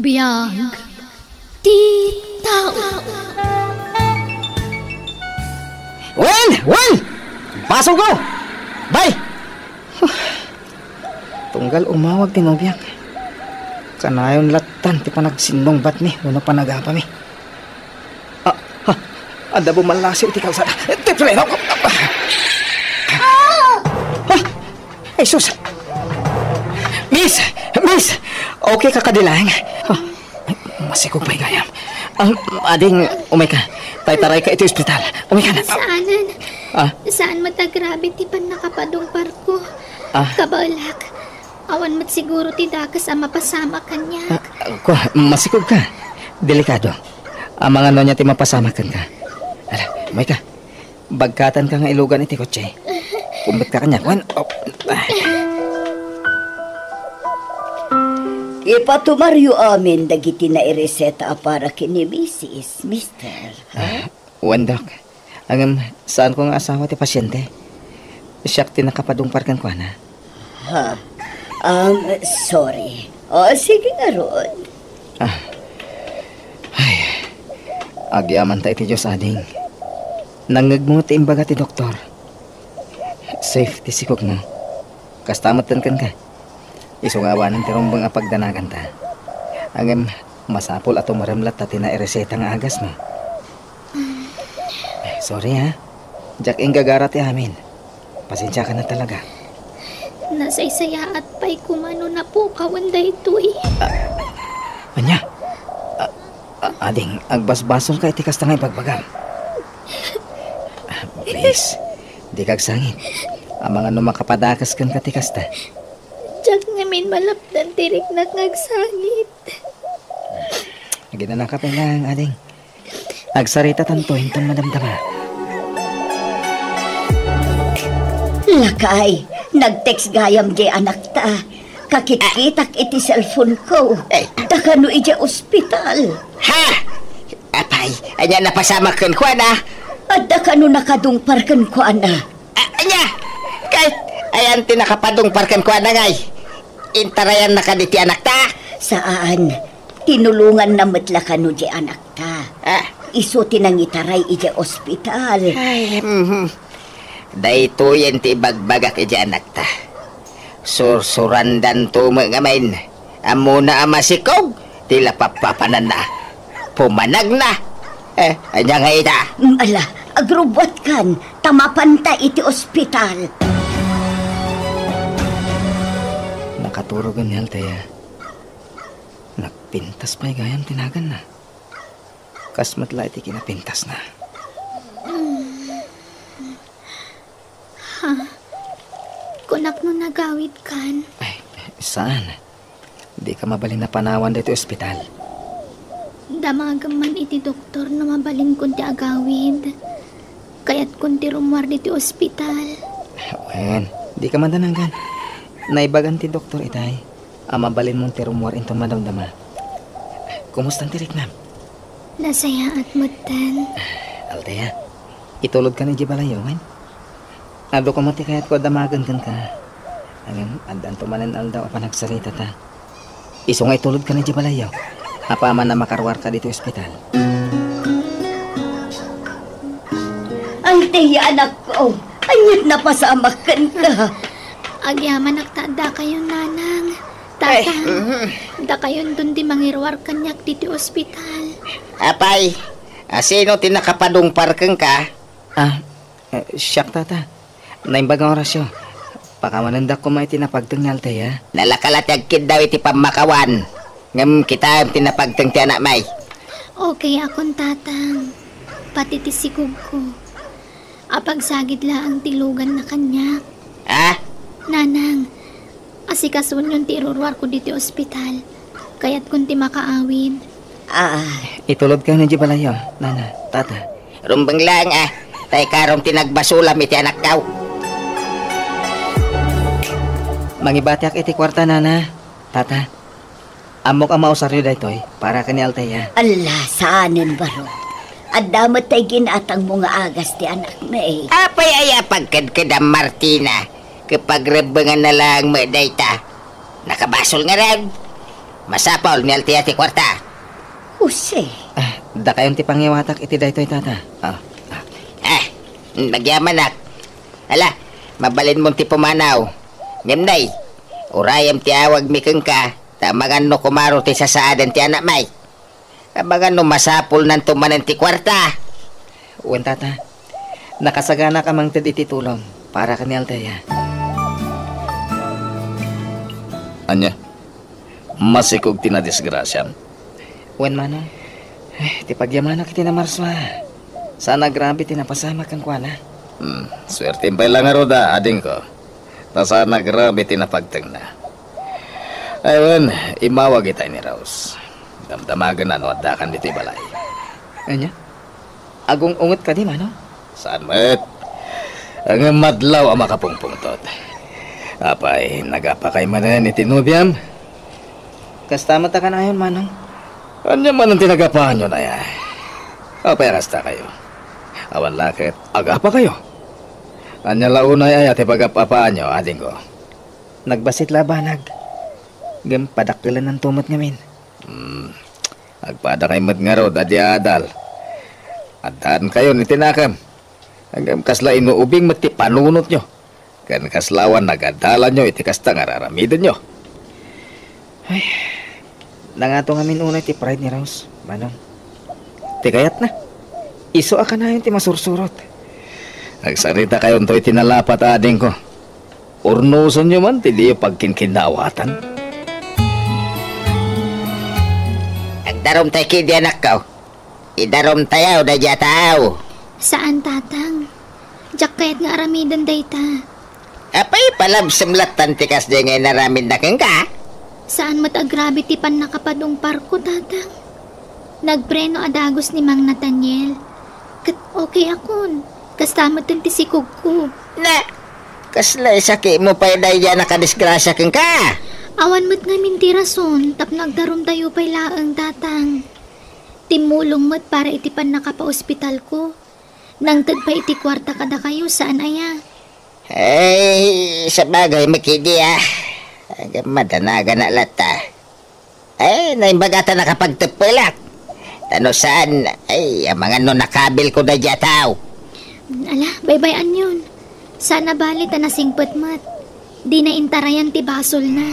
Biyag ti tao. Wen! Pasok ko! Bay! Tunggal umawag ti Nobiak. Kanayon latan ti panagsinong bat mi. Una panagapa mi. Anda bumalasi ti kalsada. Ti pleno ko. Ay sus! Miss! Okay ka kadilang? Masikog pa'y gayam. Ading, umay ka. Taray ka ito ospital. Umay ka na. Saanan? Saan matagrabe ti pan nakapadong parko? Kabalak. Awan mat siguro ti dakas ang mapasama kanyak. Masikog ka. Delikado. Ang mga nonya ti mapasama kan ka. Ala, umay ka. Bagkatan ka nga ilugan iti kotse. Kumbat ka kanyak. Ipatumaryo amin dagiti na ireseta para kini misis, mister. Dok. Ang saan ko nga asawa ti pasyente? Siyak ti nakapadungparkan ko na. Sorry. Sige nga ron. Agyaman ta iti Diyos ading. Nangagmo ti imbaga ti doktor. Safe ti sikok mo. Kastamatan kan ka. Isungawanan ti rumbang apagdanagan ta. Ang masapol ato maramlat ta tina-reseta nga agas mo. Sorry ha. Jack ing gagara ti amin. Pasensya ka na talaga. Nasaysaya at pa'y kumano na po kawanda ito eh. Anya? Ading, agbasbasol ka iti kasta nga'y pagbagal. Please, di kagsangit. Ang mga numakapadakas kan katikasta. Diyak ngamin malapdan tirik na ngagsangit. Ginana ka pa lang, ading. Agsarita tanto, hintong madamdama. Lakay, nag-text gayam di anak ta. Kakit-kitak iti cellphone ko. Dakano iti ospital. Ha? Apay, anya napasama kan ko na. At dakano nakadungparkan ko ana. Anya, kahit ayan tinakapadungparkan ko na ngay. Intarayan na ka di anak ta? Saan? Tinulungan na matlakano di anak ta. Iso tinangitaray iti ospital. Ay, dahito yan ti bagbagak iti anak ta. Sursurandan to mga main. Amo na amasikog, tila papapanan na. Pumanag na. Anya nga ita. Ala, agrubot kan. Tamapanta iti ospital. Nakaturogan ni Altea. Nagpintas pa'y gayam tinagan na. Kasmatla iti kinapintas na. Kunak no nagawid kan? Ay, saan? Di ka mabalin na panawan dito ospital. Damagaman iti doktor na mabalin kun ti agawid. Kaya't kun ti rumwar dito ospital. Wen, di ka mandananggan. Naibagan ti doktor itay. Mabalin mong ti rumwar into madamdama. Kumusta ti Riknam? Nasaya at mutan. Altea, itulod ka ni Jibalayo, wen? Ado ko mati kaya't ko damagan kan ka. Ang andan tumanan aldaw pa nagsalita ta. Iso nga itulod ka ni Jibalayo. Apaman na makarwar ka dito ospital. Altea, anak ko. Anyat na pasamakan ka. Agyaman nagtada kayo nanang. Tatang, da kayon dun di mangirwar kanyak dito ospital. Apay, sino tinakapadungparkan ka? Siyak tata. Naimbagang orasyo. Pakamananda ko may tinapagtang ni Altea. Nalakalatag kid daw iti pamakawan. Ngam kita tinapagtang ti anak may. Okay akong tatang. Pati ti sikog ko. Apagsagid laang tilugan na kanyak. Nanang, asikasun yung tirurwar ko dito ospital. Kaya't kunti makaawid. Itulod ka na Jibalayo, nana, tata. Rumbang lang tay karong tinagbasulam iti anak daw. Mangibatiak iti kwarta, nana, tata. Amok ang mausaryo daytoy para ka ni Altea. Allah, saanin baro? At damat tay ginatang mga agas ti anak may. Apay ay pagkadkadam Martina. Kapag rebangan na lang mo dayta. Nakabasol nga rin. Masapol ni Altia ti kwarta. Jose, Da kayon ti pangiwatak iti daytoy tata. Nagyaman nak. Ala, mabalin mong ti pumanaw. Ngimnay, urayam ti awag mikeng ka, tamagan no kumaro ti sasaadan ti anak may. Kabagan no masapol nan tumanan ti kwarta. Uwan tata, nakasagana ka mang iti tulong para ka ni Althea. Anya, masikog tinadisgrasyan. Uwan manong, ti pagyamanak iti na marswa. Sana grabe tinapasama kang kuana. Swerte pa lang roda, ading ko. Na sana grabe tinapagtang na. Ayun, imawag itay ni Rose. Damdamagan na nuadakan dito balay. Anya? Agong ungot ka di manong? Saan met? Ang madlaw ang makapungpungtot. Apay, nagapakay man na ni Tinubiam. Kastamata ka na yun manong. Anya man ang tinagapahan nyo na yan. Apay, kasta kayo. Awan lakit, agapa kayo. Anya launay ay ati pagapapaan nyo, ading ko. Nagbasit labanag. Gam padakilan ng tumot ngamin. Agpada kay mat nga raw, dadi adal. Adaan kayo ni tinakam. Hanggang kasla inuubing mati panunot nyo. Kan kaslawan nagadalan nyo, iti kasta nga raramidin nyo. Nangato ngamin unay ti pride ni Rose, manong. Ti kayat na. Iso ka na yun ti masursurot. Nagsarita kayo nito itinalapat ading ko. Urnuson nyo man, ti di pagkinkinawatan. Agdarom tayo kidi anak ko. Idarom tayo da tao. Saan tatang? Diyak kaya't nga aramidan dayta. Apay palab simlatan tikas di ngay naramid na keng ka. Saan matagrabe ti pan nakapadong parko tatang? Nagpreno adagos ni Mang Nathaniel. Kat okay akon. Kastamot ti sikog ko. Na, kaslay sakit mo pa day dyan nakadisgrasya keng ka. Awan mo't namin ti rason, tap nagdarom tayo pa'y laang tatang. Timulong mo't para iti pan nakapa-ospital ko. Nang tagpa iti kwarta kada kayo, saan aya? Ay, sa bagay makidi madanaga na lata. Ay, naimbagata nakapagtapilak. Tano saan, ay, ang mga no nakabil ko na tao. Ala, baybayan yun. Sana balit na nasingpot mo't. Di na intarayan ti basol na.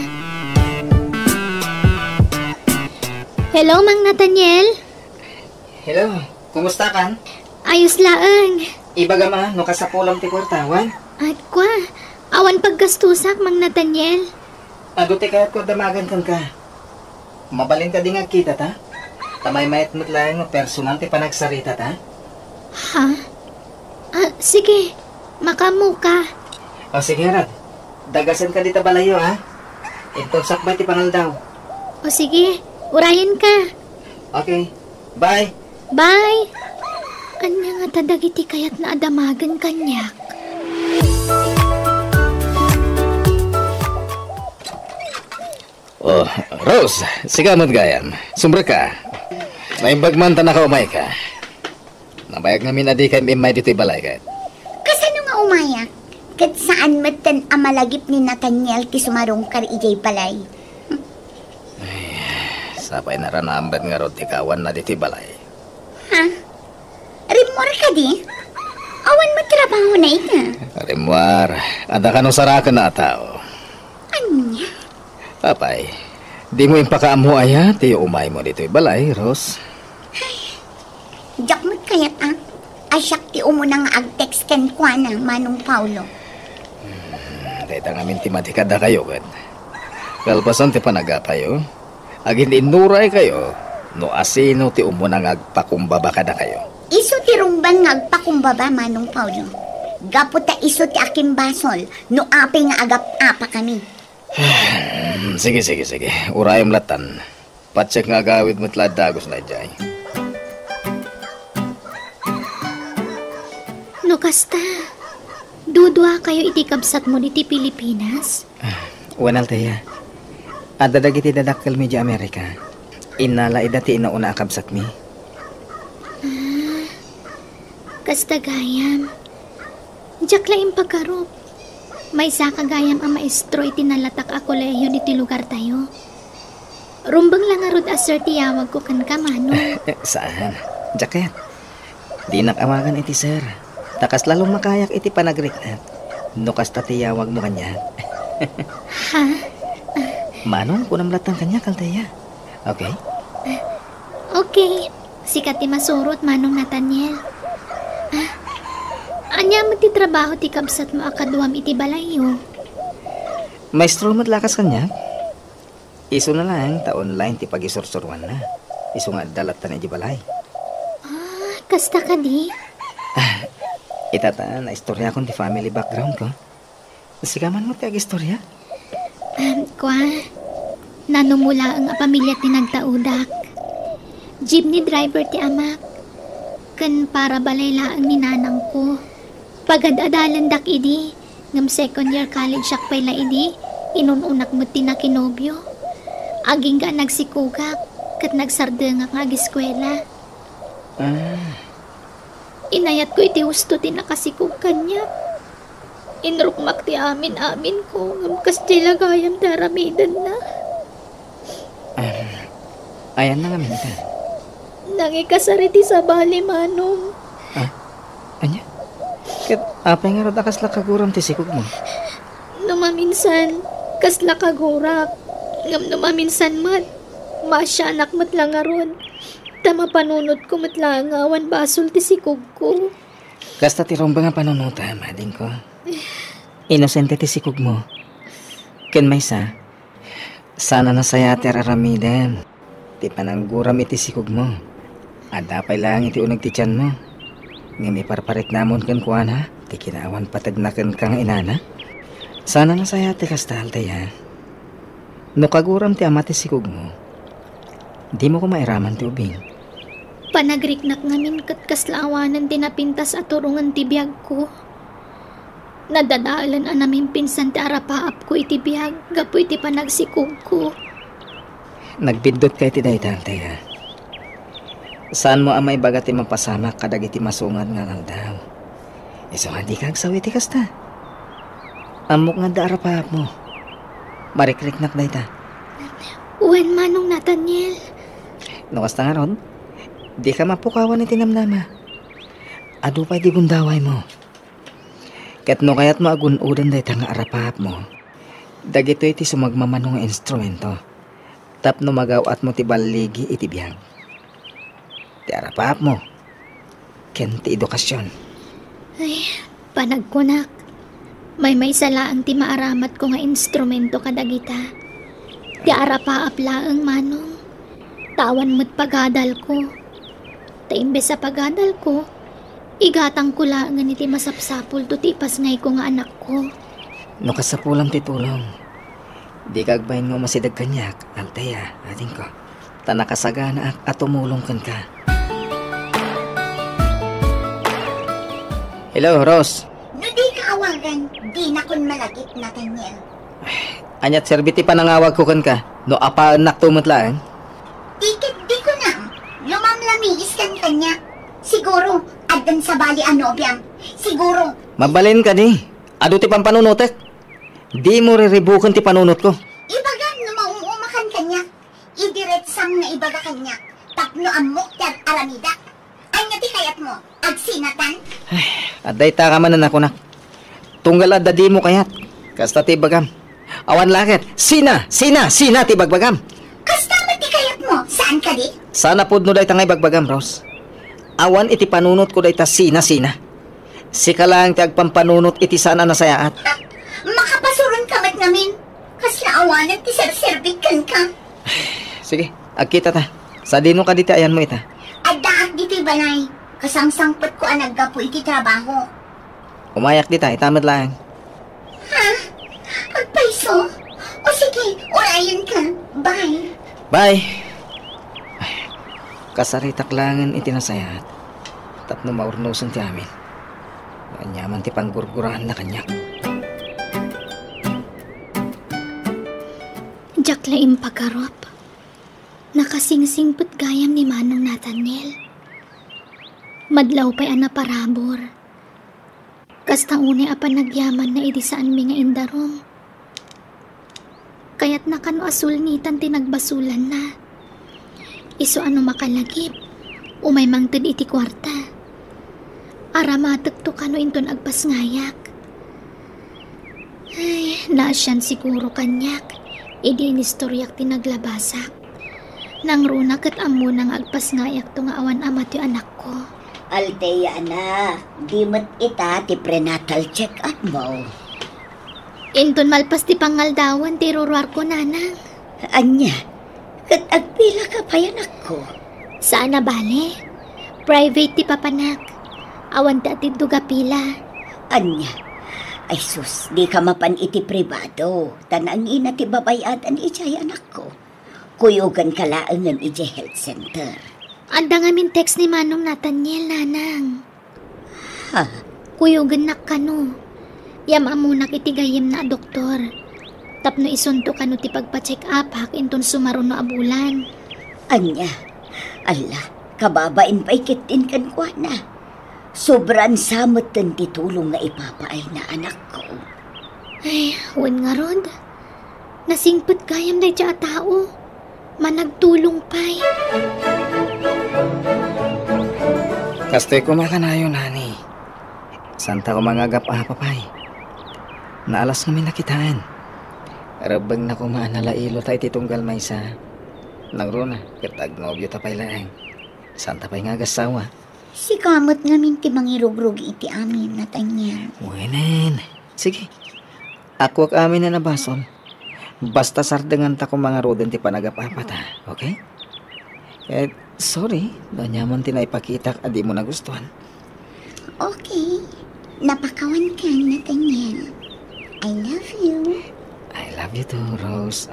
Hello, Mang Nathaniel? Hello, kumusta kan? Ayos laang. Ibaga ma, no kasapulam ti kwartawan. At kwa, awan paggastusak, Mang Nathaniel. Agote kaya't ko damagan kan ka. Mabalin ka din nga kita ta? Tamay mayat mo't lang no personal ti panagsarita ta? Ha? Sige. Makamu ka. O sige Rad, dagasan ka dito balayo ha? Itong sakbay ti pangal daw. O sige, urayan ka. Okay, bye! Bye! Anya nga tadagiti kayat na adamagan kanyak. Oh, Rose, sigamot gayam. Sumbre ka. Naimbagman ta nakaumay ka. Nabayag namin na di kayo imay dito ibalay ka. kasano nga umaya? Kat saan matan amalagip ni Nathaniel kisumarong kar ijay palay? Sapay naranambat nga rod tikawan na dito ibalay. Ha? Rimor ka di? Awan mo trabaho na ita. Rimwar, ada ka nung sarakan na tao. Anya? Papay, di mo impakaamu aya, tiyo umay mo dito ibalay, Rose. Diyak mo't kayat asyak ti umunang ag-text ken kwa na Manong Paulo. Dahil ang amin timatikada kayo, kan. Kalpasan ti panagapayo, agin inuray kayo, no asino ti umunang agpakumbaba kada kayo. Iso ti rumban nga agpakumbaba Manong Paulo. Gaputa iso ti aking basol, no api nga agap-apa kami. Sige. Urayom latan. Patsek nga gawid mo't ladagos na jay. No kasta, dudwa kayo iti kabsat mo diti Pilipinas? Wan Althea, adadag iti dadakkel mi di Amerika. Inala idati inauna akabsat mi. Kasta gayam. Diyak laing pagkarup. May sa kagayam ang maestro iti nalatak a kolehiyo diti lugar tayo. Rumbang lang arod asir tiyawag ko kan ka, Manong. Saan? Jacket. Di nakawagan iti sir. Takas lalong makayak iti panagrikat. No kasta tiyawag mo kanya. Ha? Manong, kunam latang kanya kaltaya. Okay? Okay. Sikat ti masurot, Manong Nathaniel. Anya mo ti trabaho ti kabsat mo akaduam iti balayo. Maestro mo't lakas kanya. Iso na lang, ta-online ti pag-isursurwan na. Iso nga dalat na di balay. Kasta ka di? Itata, na istorya akong ti family background ko. Sigaman mo ti ag-istorya? Kwa, nanumula ang pamilya ti nagtaudak. Jeepney driver ti amak. Kan para balay laang ni nanang ko. Pagad-adalan dak idi, ngam second year college siyak pala idi, inununak mo ti na kinobyo. Aging ka nagsikugak, kat nagsardengak nga giskwela. Inayat ko iti husto ti nakasikug kanya. Inrukmak ti amin ko, ngam kas ti lagayam daramidan na. Ayan na nga minta. Nangikasariti sa bali, Manong. Anya? Kat apay nga rod akas lakaguram ti sikog mo. Numaminsan, kas lakagurak. Ngam numaminsan mat. Masya anak mat lang aron. Tama panunod ko mat lang awan basol ti sikog ko. Kasta ti romba nga panunuta, mading ko. Inosente ti sikog mo. Ken may sana nasaya ti aramiden. Ti panangguram iti sikog mo. Adapay lang iti unag ti tiyan mo. Ngam iparparit namon kan kuan ha. Ti kinawan patagnakan kang inana. Sana nasaya ti kastal tayo. No kaguram ti ama ti sikog mo. Di mo ko mairaman ti ubing. Panagriknak ngamin kat kaslaawanan tinapintas at turungan ti biyag ko. Nadadaalan namin pinsan ti arapaap ko iti biyag. Gapo iti panagsikog ko. Nagbindot kay ti daytan tayo. Saan mo amay baga ti mapasama kadag iti masungat nga daw. Iso nga di kagsawi ti kasta. Amok nga daara pa mo. Marikliknak na ita. Uwan, Manong Nathaniel. No kasta nga ron, di ka mapukawan ni tinamnama. Ado pa'y di gundaway mo. Kat no kaya't maagunudan dahita nga arapahap mo. Dagito iti sumagmamanong instrumento. Tapno magawat mo ti baligi iti biyag. Ti arapahap mo. Ken ti edukasyon. Ay, panagkunak. May salaan ti maaramat ko nga instrumento kadagita. Ti arapaap laang, Manong. Tawan mo't pagadal ko. Ta imbes sa pagadal ko, igatang ko lang iti masapsapul to ti ipasngay ko nga anak ko. No kasapulang ti tulong. Di kagbayin mo masidag kanyak, Althea, ating ko. Ta nakasagana at tumulong kan ka. Hello, Rose. No di ka awagan, di na kun malagit na Nathaniel. Anyat serbiti pa nangawag ko kan ka. No apa anak tumutlaan. Di ko na. Lumamlamiis kan kanya. Siguro, adan sa bali anobyang. Siguro. Mabalin ka ni. Ado ti pampanunutek. Di mo riribukan ti panunot ko. Ibagan no mauumakan kanya. Idiretsang na ibaga kanya. Tapno amok yan alamida. Ay nga ti kayat mo. Agsinatan. Aday ta ka manan ako nak. Tunggal adda di mo kayat. Kasta ti bagam. Awan lakit. Sina ti bagbagam. Kasta ti kayat mo. Saan ka di? Sana pud no day tangay bagbagam, Rose. Awan iti panunot ko day ta sina. Sika lang ti agpampanunot iti sana nasayaat. Makapasuron ka mat namin. Kas naawanan ti serserbikan ka. Sige, agkita ta. Sa dino ka diti ayan mo ita. Addaak diti balay. Kasangsangpot ko ang naggapo iti trabaho. Umayak dita, itamad lang. Ha? Agpaiso? O sige, orayan ka. Bye. Bye! Kasaritak langan itinasayat. Tapno maurnusan ti amin. Nanyaman ti panggurgurahan na kanya. Jaklaim pagkarop. Nakasingsing put gayam ni Manong Nathaniel. Madlaw pa'y anaparabor. Kasta unay apa nagyaman na idi saan mi nga indarom. Kaya't nakano asulnitan tinagbasulan na. Iso ano makalagip, umay mangtid iti kwarta. Aramatek to kano inton agpas ngayak. Ay, naasyan siguro kanyak. Idi nistoryak tinaglabasak. Nang runa kat amo nang agpas ngayak to nga awan amat yung anak ko. Alteya na, di mat ita ti prenatal check-up mo. Inton malpas ti pangaldawan ti ruruar ko nanang. Anya, kat agpila ka pa yan ako. Saan na bale? Private ti papanak. Awan ti atid duga pila. Anya, ay sus, di ka mapan iti privado. Tanang ina ti babayadan ijay anak ko. Kuyugan ka laangan iti health center. Anda nga min text ni Manong Nathaniel, nanang. Ha? Kuyugan nak kano. Yam amunak iti gayem na doktor. Tapno isunto kano ti pagpa-check up hak inton sumaro no abulan. Anya, ala, kababain pa ikitin kan kwa na. Sobran samot ten titulong nga ipapaay na anak ko. Ay, wan nga rod. Nasingput gayam na dya tao. Managtulong pa'y. Kastoy ko makanayo, nani. Santa ko mangagap papay. Naalas kami nakitaan. Rabang na kumaanalailo tayo titunggal may sa. Nangruna, kitag nobyo tapay laeng. Santa pa'y nga gasawa. Si kamot nga minti mangirugrug iti amin na tanya. Wenen. Sige. Ako ak amin na nabasol. Basta sardengan ta ko mga roden ti panagapapata. Okay? Sorry. Danyaman tinaipakita adi mo nagustuhan. Okay. Napakawan ka na tanya. I love you. I love you too, Rose.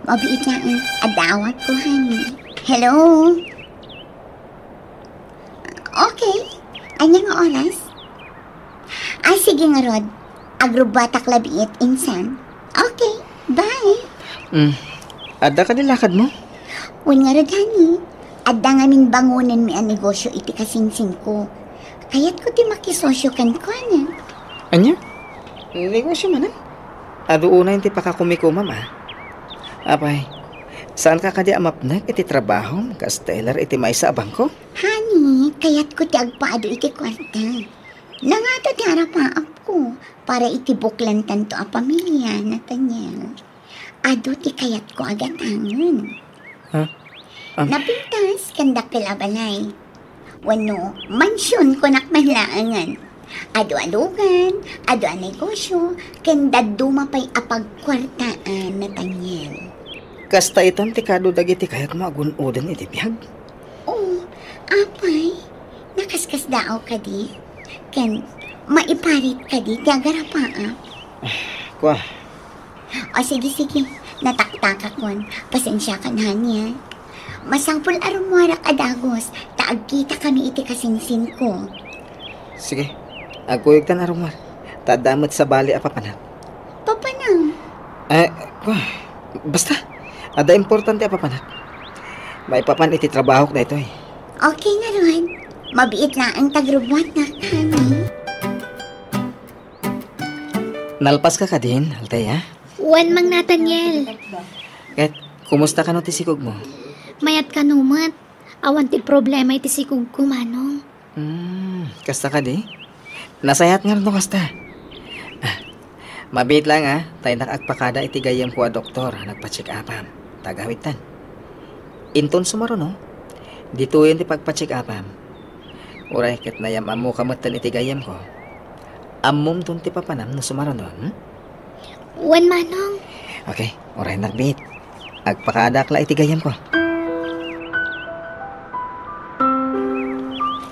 Mabiit na ang adawat ko, honey. Hello? Okay. Anyang oras? Ay, sige nga, Rod. Agrubatak labiit insan. Okay. Bye. Ada ka nilakad mo? Un nga, Rod, honey. Adda nga min bangunan mi ang negosyo iti kasingsing ko. Kaya't ko ti makisosyo kan ko, na. Anya? Negosyo man, ado una yung ti pakakumiko, mama. Apay, saan ka kadi amapnag iti trabaho? Kasteller iti may sa bangko? Honey, kaya't ko ti agpaado iti kwarta. Nangato ti harapaap ko para iti buklantan to a pamilya na tanya. Ado ti kayat ko agatangan. Ha? Napintas kandak pilabalay. Wano, mansyon ko nakmanlaangan. Ado-alugan, ado-a negosyo, kanda dumapay apagkwartaan na tanyel. Kasta itam ti kado dagiti kayat mo agun-udan iti biyag? Oh, apay, nakaskas daaw ka di. Ken, maiparit ka di, tiagarapaap. Kwa, O sige, nataktak kon, pasensya ka na niya. Masangpul arumwarak adagos, taagkita kami iti kasingsin ko. sige. Agkuyog tan arumar. Tadamot sa bali apapanak. Papanang, Kwa, basta. Ada importante apapanak. May papan iti trabaho na ito eh. okay nga ron. Mabiit na ang tagrubwat na kami. Nalpas ka din, Alteya? Wan mang Nathaniel. Kahit, kumusta ka no ti sikog mo? Mayat ka numat. Awan ti problema iti sikog ko, Manong. Kasta ka di? Nasayat nga no kasta. Mabit lang tayo nakagpakada iti gayam ko a doktor, nagpa-check upam. Tagawitan. Inton sumaro no? Dito yun ti pagpa-check upam. Uray ket nayam amo kamatan iti gayam ko. Amom tun ti papanam no sumaro no? Wan, Manong. Okay, uray nagbit. Agpakada kla iti gayam ko.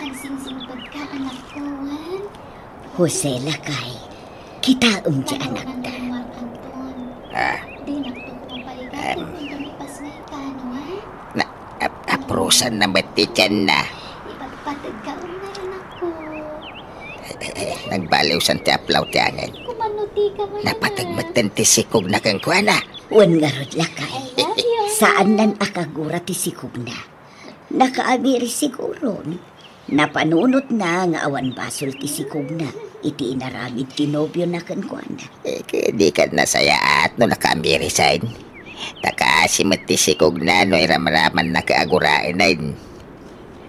Pansing-singpad ka, anak ko, Wan. Jose Lakay, kita di anak ta. Di nagtukong paligat kung tumipas na ikanuan. Aprosan na mati dyan na. Ipagpatid ka na anak ko. Nagbaliw san ti aplaw ti angin. Kumanuti ka mo na. Napatagmatan ti sikog na kang kuana. Wan nga Rod Lakay. I love you. Saan nan akagura ti sikog na? Nakaamiri siguro. Napanunot na nga awan basol ti sikog na. Iti inaramid tinobyo na kan ko na. Di ka nasayaat no nakaambirisan. Takaasimot ti sikog na no iramraman na kaagurain na yun.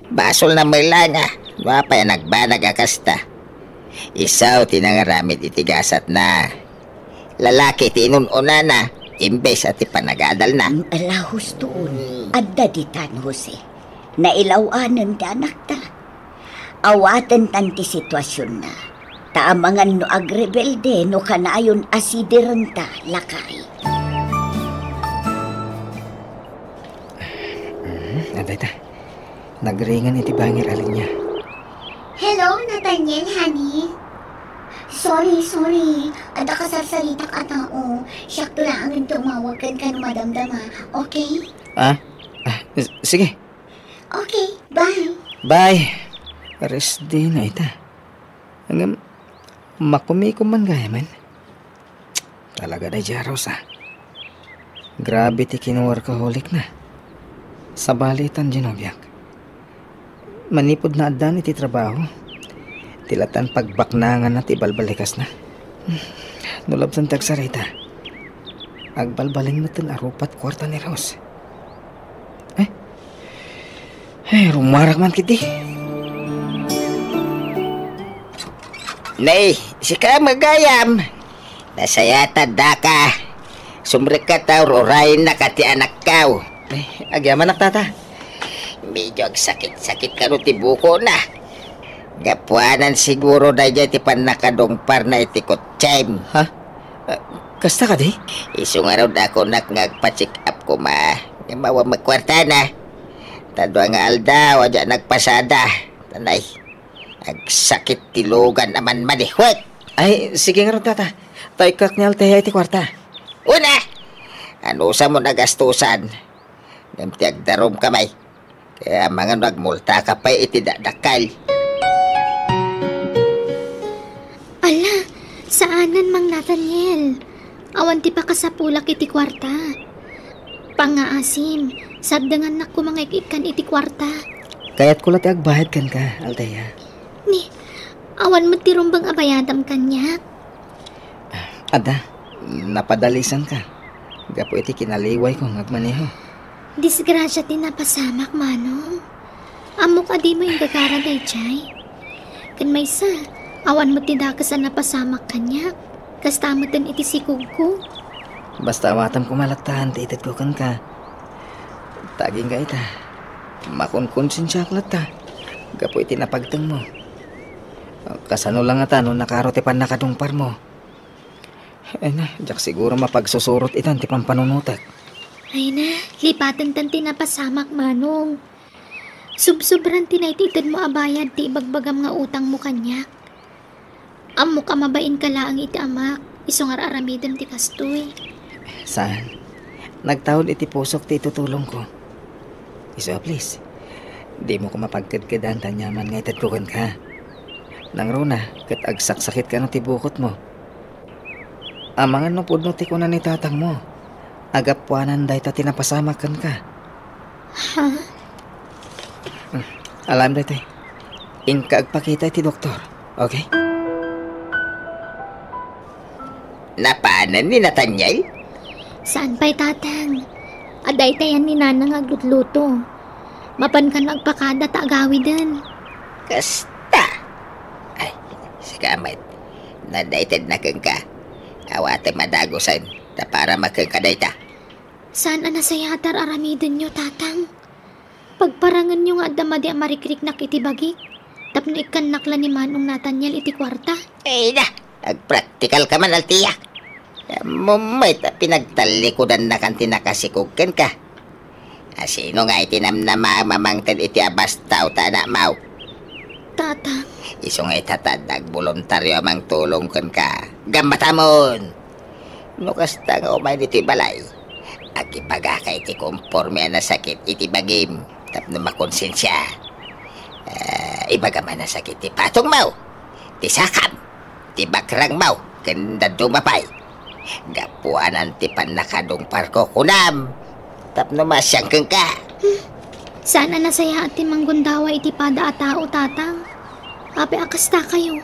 Basol na malanga. Wapay nagbanag akasta. Isaw tinangaramid itigasat na. Lalaki tinununa na. Imbes at ipanagadal na. Alahos tuon. Adda di tan, Jose. Nailawanan ti anak ta. Awatan tanti sitwasyon na. Taamangan no agrebelde no kanayon asidiran ta lakay. Aday ta. Nagringan iti bangir alin niya. Hello, Nathaniel, honey. Sorry. Ada ka sarsalita ka tao. Siyak lang ang tumawag kan ka madamdama. Okay? Sige. Okay, bye. Bye. Ares din na ita. Hanggang makumikom man gaya man. Talaga na Jaros Grabe ti kinuwarkaholic na. Sa balitan ginobyak. Manipod na adan iti trabaho. Tilatan pagbaknangan na ti balbalikas na. Nulabsan tagsarita. Agbalbalin mo tin arupat kwarta ni Rose. Rumarak man kiti. Nay, si ka magayam. Nasayatan da ka. Sumrik ka tao, rorayin na ka ti anak kaw. Agyaman nak tata. Medyo sakit-sakit ka no ti buko na. Gapuanan siguro na dyan ti panakadongpar na itikot chime. Ha? Kasta ka di? Isong araw na ako nagpa-check up ko mawa magkwarta na. Tado nga alda, wadya nagpasada. Tanay, agsakit tilugan naman manihwek. Ay, sige nga ron tata. Tayo kaknyal tayo iti kwarta. Una, ano sa mo nagastusan? Nemti agdarom kamay. Kaya mga nagmulta ka pa iti dadakal. Ala, saanan mang Nathaniel? Awan ti pa kasapulak iti kwarta. Pangaasim, saddangan na kumangaikikan iti kwarta. Kaya't kulat agbahid kan ka, Althea. Ni, awan mo ti rumbang abayadam kanya. Ada, napadalisan ka. Gapo iti kinaliway ko ngagmaneho. Disgrasya ti napasamak, manong. Amok adi mo yung gagara day, Chay. Kan may sa, awan mo ti dakasan napasamak kanya. Kastamutan iti sikog ko. Basta awatam kumalatahan ti itit ko kan ka. Taging ka ita. Makunkonsensya aklat ta. Gapo iti napagtang mo. Kasano lang ata no nakarote pan nakadungpar mo. Na, jak siguro mapagsusurot itan ti pampanunutak. Ay na, lipatan tanti napasamak, manong. Subsobran tinaititid mo abayad ti ibagbagam nga utang mo kanya. Amo ka mabain ka laang iti amak. Isungar aramidem ti kastoy. Saan? Nagtaon iti pusok ti tutulong ko. Iso, please. Di mo ko mapagkadkadaan tanyaman nga itatkukan ka. Nang runa, kat agsaksakit ka no ti bukot mo. Amangan no pudno ti kunan ni tatang mo. Agapwanan dahi ta tinapasamakan ka. Ha? Alam dahi tayo. Inka agpakita ti doktor. Okay? Napaanan ni Nathaniel? Saan pa'y tatang? Aday tayan ni nanang aglutluto. Mapan ka nagpakada taagawi din. Kasta. Ay, sikamay. Nadaited na kang ka. Awate madagosan. Ta para makangkaday ta. Saan anasayatar aramidin nyo, tatang? Pagparangan nyo nga damadi ang marikrik na kitibagik. Tapno ikan nakla ni Manong Nathaniel iti kwarta. Ay na, nag-practical ka man, Althea. Mumay ta pinagtalikodan na kan tinakasikugkan ka. Sino nga itinamnama mamangtad iti abastaw ta na mau. Tatang, Iso nga itatad nagboluntaryo amang tulong kan ka. Gambatamon! No kasta nga umay dito balay. Agipagaka iti konforme na sakit iti bagim. Tapno makonsensya. Ibaga man na sakit ti patong mau. Ti sakam. Ti bakrang mau. Kanda dumapay. Gapuanan ti panakadong parko kunam. Tapno masyang kang ka. Sana nasaya ati manggundawa iti pada a tao tatang. Ape akasta kayo.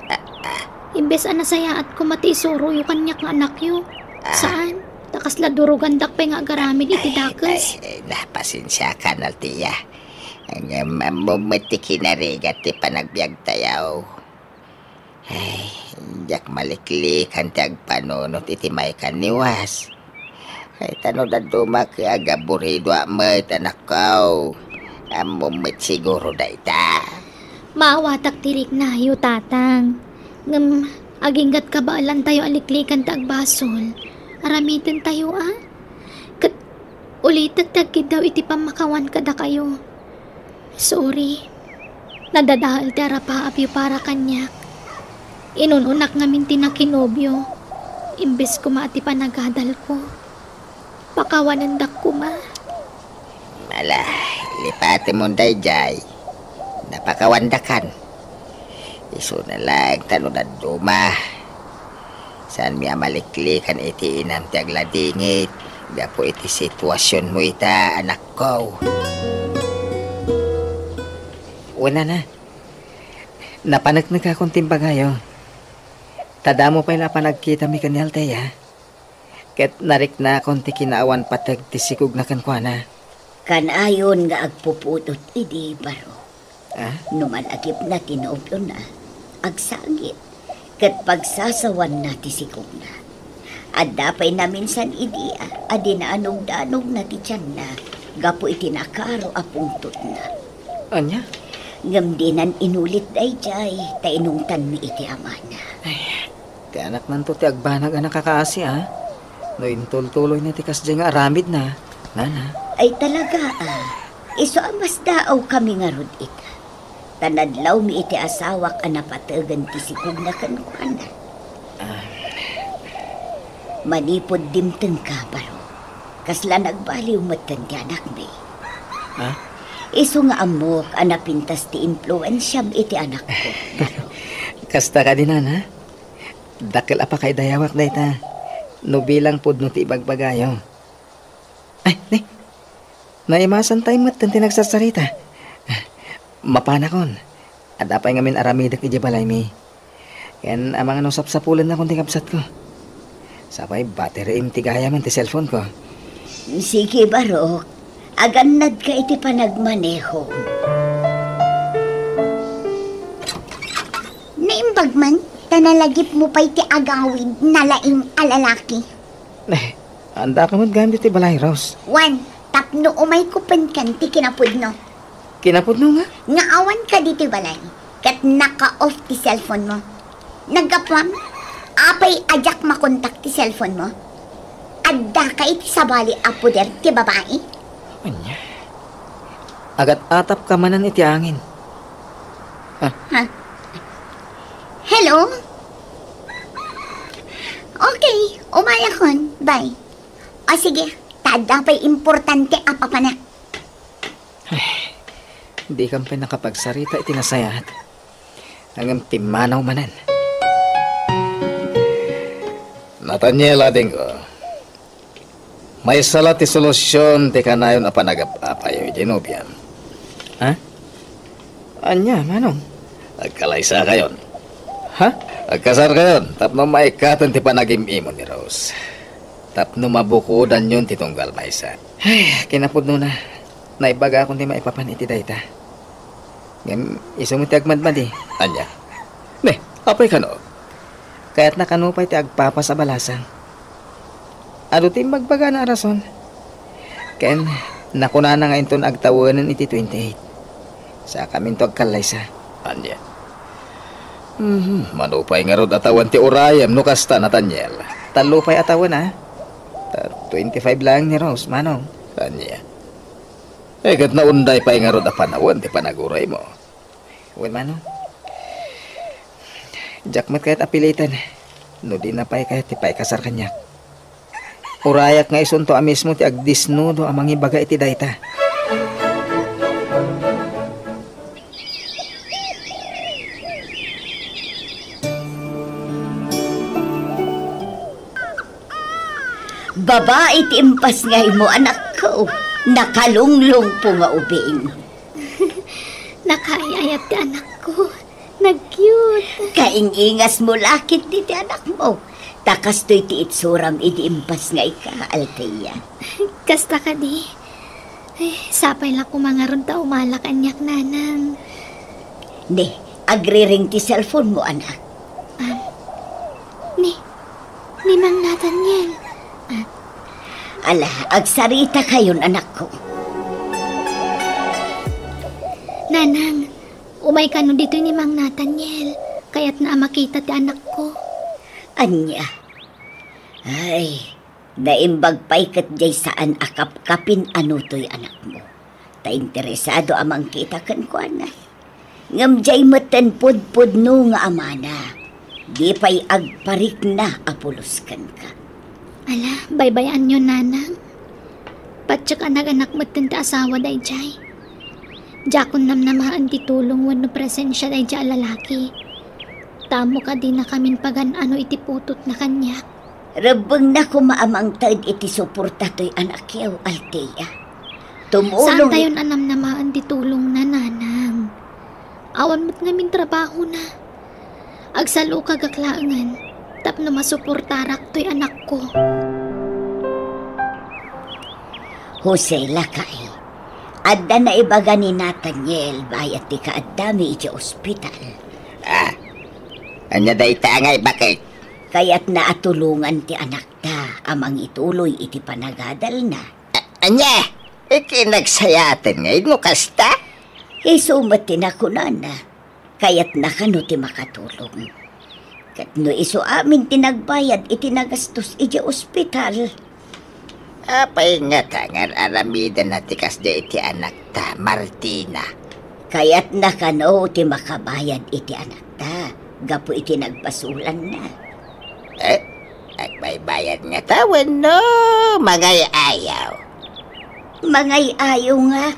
Imbes nasaya at kumati isuro yung kanyak nga anak yu. Saan? Takas ladurugan dakpay nga garamid iti dakas. Napasensya ka na, tiya. Ang mamumati kinarigat ti panagbiag tayaw. Ay, jak maliklikan ti agpanunot iti may kaniwas. Ay, tano na dumak agaburido amat anak ko. Amumit siguro da ita. Maawatak tirik na yu tatang. Ngam, aginggat ka baalan tayo aliklikan ta agbasol. Aramitin tayo Kat, ulitat tagkid daw iti pamakawan kada kayo. Sorry. Nadadahal ti arapaap yu para kanyak. Inununak ngamin tinakinobyo. Imbes ko maati panagadal ko. Pakawanan dak ko ma. Malah, lipati mo day jay. Napakawandakan. Iso na lang tano na duma. Saan miya maliklikan iti inam ti agladingit. Gapo iti sitwasyon mo ita, anak ko. Wala na. Napanagnag akong timbagayo. Tada mo pa'y panagkita mi kanyal teya. Ket narik na akong ti kinaawan patag ti sikog na kankwana. Kanayon nga agpuputot idi baro. Numan agip na tinobyo na. Agsangit. Kat pagsasawan na ti sikog na. At dapay na minsan idi adi na anong-danog na ti tiyan na. Gapo iti nakaro apungtot na. Anya? Ngamdinan inulit day jay. Tainungtan mi iti amana. Ti anak nanto ti agbanag anak kakaasi No intultuloy na ti kasdya nga aramid na. Nana. Ay talaga Iso amas daaw kami nga rod ita. Tanadlaw mi iti asawak napatagan ti sikog na kankwana. Manipod dimteng ka baro. Kasla nagbaliw matan ti anak mi. Iso nga amok anapintas ti influensyam iti anak ko. Baro. Kasta ka din na. Dakil apa kay dayawak day ta. No bilang pud no ti ibagbagayo. Ay, naimasan tayo matan ti nagsasarita. Mapanakon. At apay ngamin aramidak iti balay mi. Yan amang sapsapulan na kung tingapsat ko. Sapay battery ti gaya man ti cellphone ko. Sige baro. Agannad ka iti panagmaneho. Naimbag man, tanalagip mo pa iti agawid na laing alalaki. Anda ka gamit ti balay, Rose. Tapno umay kupen kan ti kinapudno. Kinapudno nga? Nga awan ka dito balay. Kat naka-off ti cellphone mo. Nagapwam, apay ajak makontak ti cellphone mo. Adda ka iti sabali apuder ti babae. Anya? Agat atap ka manan iti angin. Hello? Okay, umayakon. Bye. O sige, tada pa'y importante apapanak. Di kang pinakapagsarita itinasayat. Hanggang pimanaw manan. Nathaniel, ading ko. May sala ti solusyon ti kanayon a panagap-apayo Genovian. Anya, manong? Agkalaysa kayon. Ha? Agkasar kayon. Tapno maikatan ti panagim-imon ni Rose. Tapno mabukudan yun ti tunggal maysa. Ay, kinapudno na. Naibaga akong di maipapan iti dayta. Ngam, isong ti agmadmad Anya? Ne, apay ka no? Kaya't nakanupay ti agpapa sa balasang. Ado ti magbaga na rason. Ken, nakuna na nga inton agtawanan iti 28. Sa kamin to agkalaysa. Anya? Manupay nga rod atawan ti urayam no kasta, Nathaniel. Talupay atawan 25 lang ni Rose, manong. Anya? Kat naunday pa nga rod a panawon ti panaguray mo. Uy, manong. Jakmat kahit apilitan. No di na pa'y kahit tipay kasar kanya. Urayak nga isunto mismo ti agdisnudo amang ibaga iti dayta. Babae ti impas nga mo anak ko. Nakalunglong po nga ubing. Nakaayayat ti anak ko. Nag-cute. Kaingingas mo lakit ti anak mo. Takas to'y ti itsuram idi impas nga ika, Althea. Kasta ka di. Ay, sapay lang kumangaron ta umalakanyak, nanang. Ne, agri-ring ti cellphone mo, anak. Ni Mang Nathaniel. Ala, agsarita kayon, anak ko. Nanang, umay ka no dito ni Mang Nathaniel. Kaya't na makita ti anak ko. Anya. Ay, naimbag pa'y kat jay saan akap-kapin ano to'y anak mo. Ta interesado amang kita kan ko, anak. Ngam jay matan pud-pud no nga amana. Di pa'y agparik na apulos kan ka. Ala, baybayan nyo, nanang. Patsak anak-anak mo ti asawa day jay. Jakon namnamaan ti tulong wano presensya day jay lalaki. Tamo ka din na kamin pagan ano iti putot na kanya. Rabang na kumaamang taid iti suporta to'y anak yaw, Althea. Saan Tumulong... tayon anam namaan ti tulong na, nanang? Awan mo't ngamin trabaho na. Agsalo kagaklangan, tapno masuportarak to'y anak ko. Jose Lakay, adda na ibaga ni Nathaniel bayat ti kaadami iti ospital. Anya day tangay, bakit? Kaya't naatulungan ti anak ta amang ituloy iti panagadal na. Anya, ikinagsayatan ngayon mo kasta? Isumat ti nakunan na. Kaya't nakano ti makatulong. Katno iso amin tinagbayad iti nagastos iti ospital. Apay nga tangan aramidan na tikas de iti anak ta, Martina. Kaya't nakano ti makabayad iti anak ta. Gapo iti nagpasulan na. Nagbaybayad nga tawan, no? Magay ayaw. Mangay ayaw nga.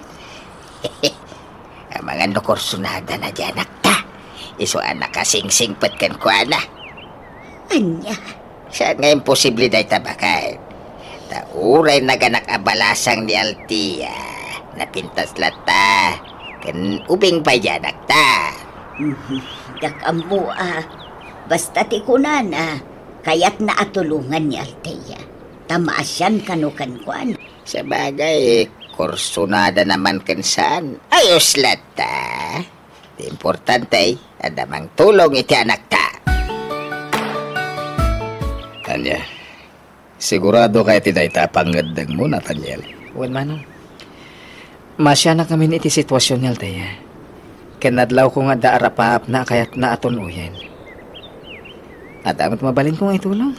Ang mga nukursunada na di anak ta. Iso anak kasing-singpat kan ko, ana. Anya. Saan nga imposible day tabakay? Tauray naganak abalasang ni Althea. Napintas lata. Kan ubing bayanak ta. Dakambo basta ti kunana, kaya't naatulungan ni Althea. Tamaasyan kanukan kuan. Sa bagay, kursunada naman kan saan. Ayos lata. Importante, adamang tulong iti anak ta. Anya, sigurado kaya ti day tapangadag mo, Nathaniel. Well, manong. Masya na kami iti sitwasyon ni Althea. Kanadlaw ko nga daarapaap na kaya't naaton uyen. At amat mabalin ko nga itulong.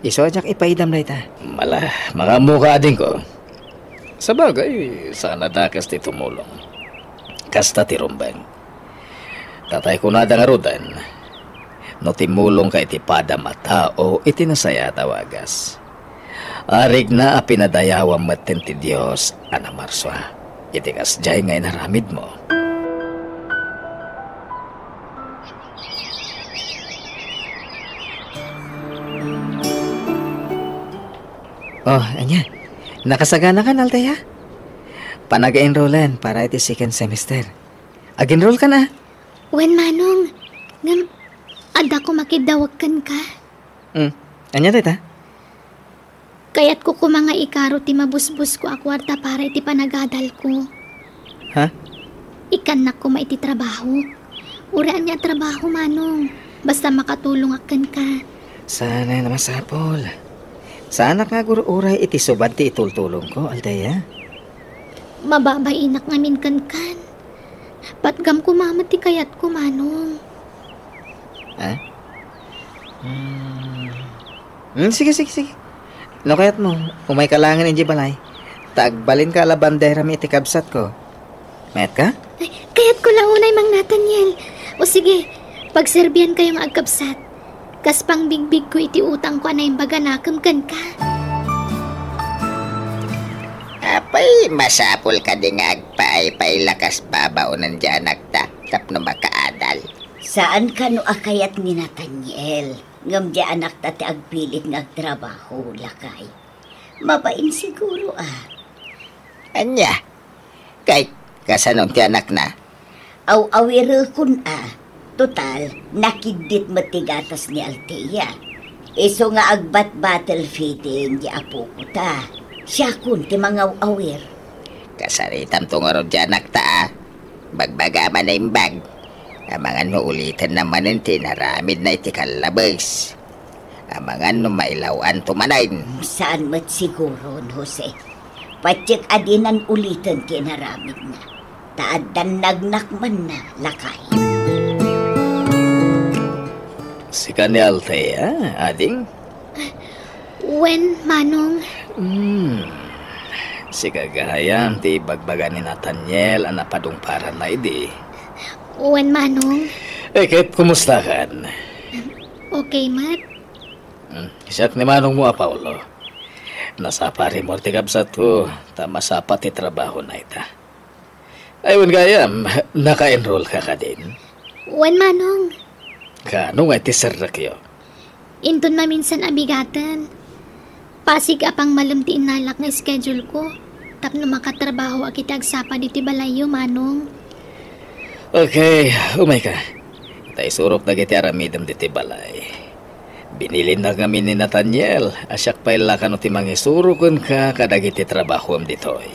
Iso ajak ipaidam na ita. Mga mukha din ko. Sa bagay, sana dakas ti tumulong. Kasta ti rumbang. Tatay ko na nga rudan. No timulong ka iti padam at tao, iti nasaya tawagas. Arig na pinadayawang matin ti Diyos, Ana Marswa. Iti kasjay ngay naramid mo. Oh, anya. Nakasagana ka, Althea? Panaga-enrollan para iti second semester. Ag-enroll ka na. Wen, manong. Ngam, ada ko makidawag kan ka. Anya, tita? Kaya't ko mga ikaro ti mabusbus ko akwarta para iti panagadal ko. Ha? Ikanak ko maiti trabaho. Uraan niya trabaho, manong. Basta makatulong akan ka. Sana naman sapol. Sana nga uray iti subad ti itultulong ko, Althea. Mababainak ngamin kan. Patgam ko mamati kayat ko, manong. Ha? Sige. No kayat mo, umay kalangan inji balay. Tagbalin ka la bandera mi iti kabsat ko. Mayat ka? Ay, kayat ko lang unay, Mang Nathaniel. O sige, pagserbian kayo nga agkabsat. Kas pang bigbig ko iti utang ko anay baga nakam kan ka. Apay, masapol ka din nga agpaay lakas babaunan dyan nagta. Tapno makaadal. Saan ka no akayat ni Nathaniel? Ngam di anak ta ti agpilit nga agtrabaho, Lakay. Mabain siguro Anya, kay kasanong ti anak na. Aw-awiro kun Total, nakidit matigatas ni Althea. Iso nga agbat battle fitting di apo ko ta. Siya kun ti mga awir. Kasaritam to nga ron dyan nakta. Bagbaga man na imbag. Amangan mo ulitin naman yung tinaramid na iti kalabas. Amangan no mailawan tumanayin. Saan mat siguro, Jose? Patsik adinan ulitin tinaramid na. Taadan nagnakman na lakay. Si ka ni Althea, ading? When, Manong? Si kagahayam ti bagbaga ni Nathaniel ang napadungparan na idi. When, Manong? Kit, kumusta kan? Okay, Mat? Siyak ni Manong mo, Paulo. Nasapa rin mo ti kapsat ko, tama sa pati trabaho na ita. Ayun gayam, naka-enroll ka din. When, Manong? Kano nga ti serrakyo? Inton maminsan abigatan. Pasig apang malamtiin nalak nga schedule ko. Tapno makatrabaho akita agsapa diti balayo, Manong. Okay, umay ka. Tay surok na kiti aramidam diti balay. Binilin na kami ni Nathaniel. Asyak pa ila ka no ti mangisurukon ka kadagiti trabaho am ditoy.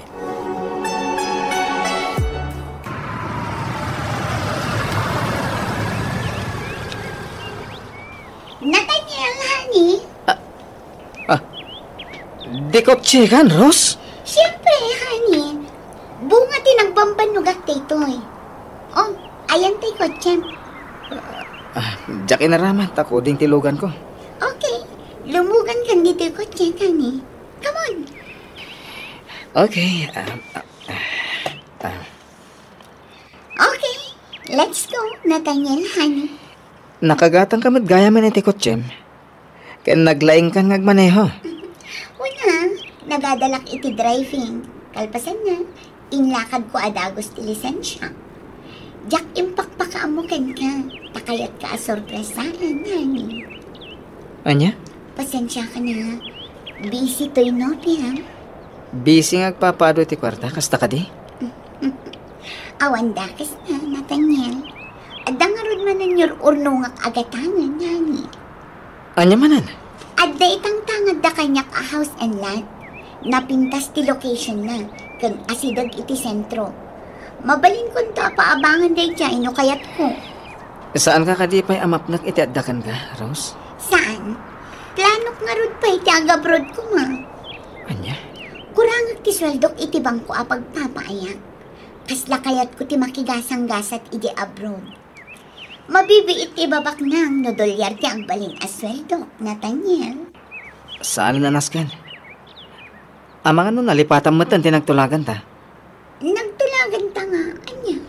Nathaniel, honey? Di kotse kan, Ros? Siyempre, honey. Bunga tinagbambanugak taytoy. Oh, ayan tay kotse. Diyak inaramat ako ding tilugan ko. Okay, lumugan kan dito kotse, honey. Come on. Okay. Okay, let's go, Nathaniel, honey. Nakagatang kamad gaya man iti kotse. Kaya naglaing kan ngagmaneho. Una, nagadalak iti driving. Kalpasan na, inlakad ko adagos ti lisensya. Jack impakpakaamukan ka. Takayat ka asorpresahan, honey. Anya? Pasensya ka na. Busy to'y no, Pia. Busy ngagpapado iti kwarta, kasta ka di? Awan dakas na, Nathaniel. Adangarod man ang your urnongak agatangan, honey. Anya manan? Adda itang tangad da kanyak a house and lot. Napintas ti location na, kag asidag iti sentro. Mabalin kon ta paabangan day dya, ino kayat ko. Saan ka kadipay amapnak iti addakan ka, Rose? Saan? Planok nga rod pa iti agabroad ko ma. Anya? Kurangag ti sweldok iti bangko a pagpapaayak. Kasla kayat ko ti makigasang-gasat iti abroad. Mabibiit ti babak nang no dolyar ti ang balin asweldo, Nathaniel. Saan nanaskan? Amang ano nalipatan mo tan tinagtulagan ta? Nagtulagan ta nga, anya.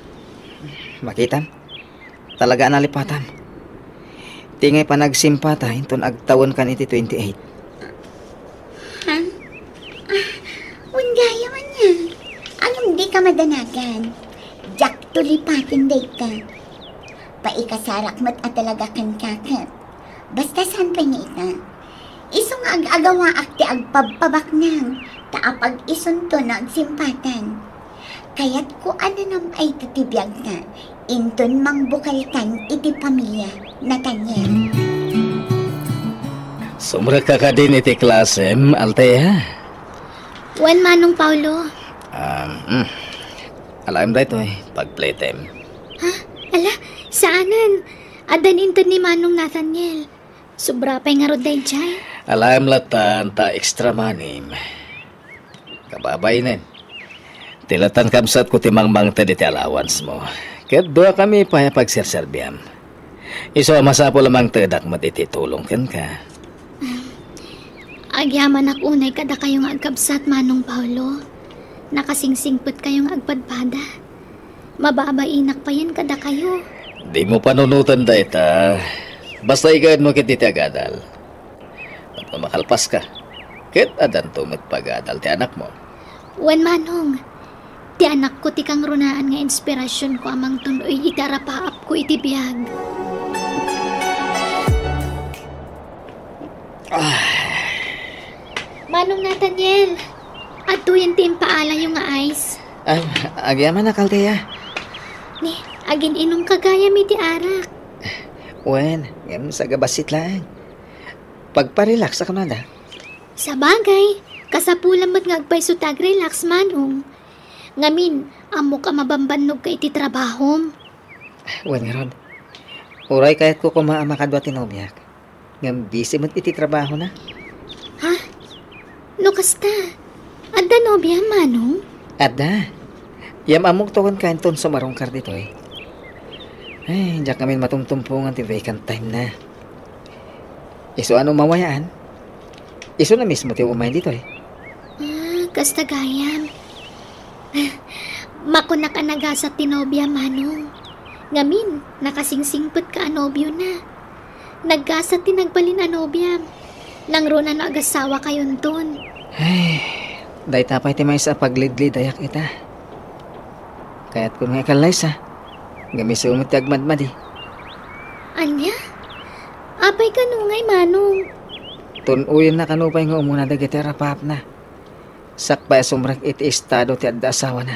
Makitan? Talaga nalipatan. Tingay pa nagsimpata, inton agtawon kan iti 28. Ha? Gaya man niya. Ang di ka madanagan. Jack tulipatin day ka. Paikasarak mat at talaga kan kakat. Basta saan pa niya ita. Iso nga ag-agawa akti agpabpabak nang. Taapag isunto na agsimpatan. Kaya't ko ano nam ay tutibiyag na. Inton mang bukaltan iti pamilya, Nathaniel. Sumra ka ka din iti klasem, Althea. When, Manong Paulo? Alam da ito pag-playtime. Ha? Ala, saanan? Adan inton ni Manong Nathaniel. Sobra pa nga roday dyan. Alam latan ta extra money. Kababay nen. Tilatan kamsat ko timang-mang ta diti allowance mo. Ket doa kami pa pagserserbiam. Iso masapo lamang tedak mat iti tulong ken ka. Agyaman unay kada kayong agkabsat, Manong Paulo. Nakasingsingput kayong agpadpada. Mababainak pa yan kada kayo. Di mo panunutan da ita. Basta ikad mo kit iti agadal. At makalpas ka. Kit adan tumit pagadal ti anak mo. Wen, Manong, ti anak ko ti kang runaan nga inspirasyon ko amang tunoy itarapaap ko iti biyag. Manong Nathaniel, ato yan ti impaala yung nga ice. Agyaman na, Althea. Ni, Agin inom kagaya mi ti arak. Wen, ngam sa gabasit lang. Pagparelax ako na da. Sa bagay, kasapulan mo't ngagpay sutag relax manong. Ngamin, amo ka mabambanog ka iti trabahom. Wen nga Rod. Uray kahit ko kumamakadwa tinobyak. Ngam busy mo't iti trabaho na. Ha? No kasta? Adda nobya manong? Ada. Yam amok tuwan kanton sumarong kar dito eh. Ay, diyak kami matumtumpungan ti vacant time na. Iso ano mawayaan? Iso na mismo ti umay dito eh. Kasta gayam. Makuna ka nagasat tinobya manong. Ngamin, nakasingsingput ka anobyo na. Naggasat tinagbalin anobya. Nang rona na agasawa kayon ton. Ay, dahi tapay ti may sa paglidlid ayak ita. Kaya't kung nga kalay sa, gamisi umit ti agmadmad eh. Anya? Apay ka nungay manong. Tunuyin na kanupay nga umuna dagiti rapap na. Sakpa sumrak iti estado ti adda asawa na.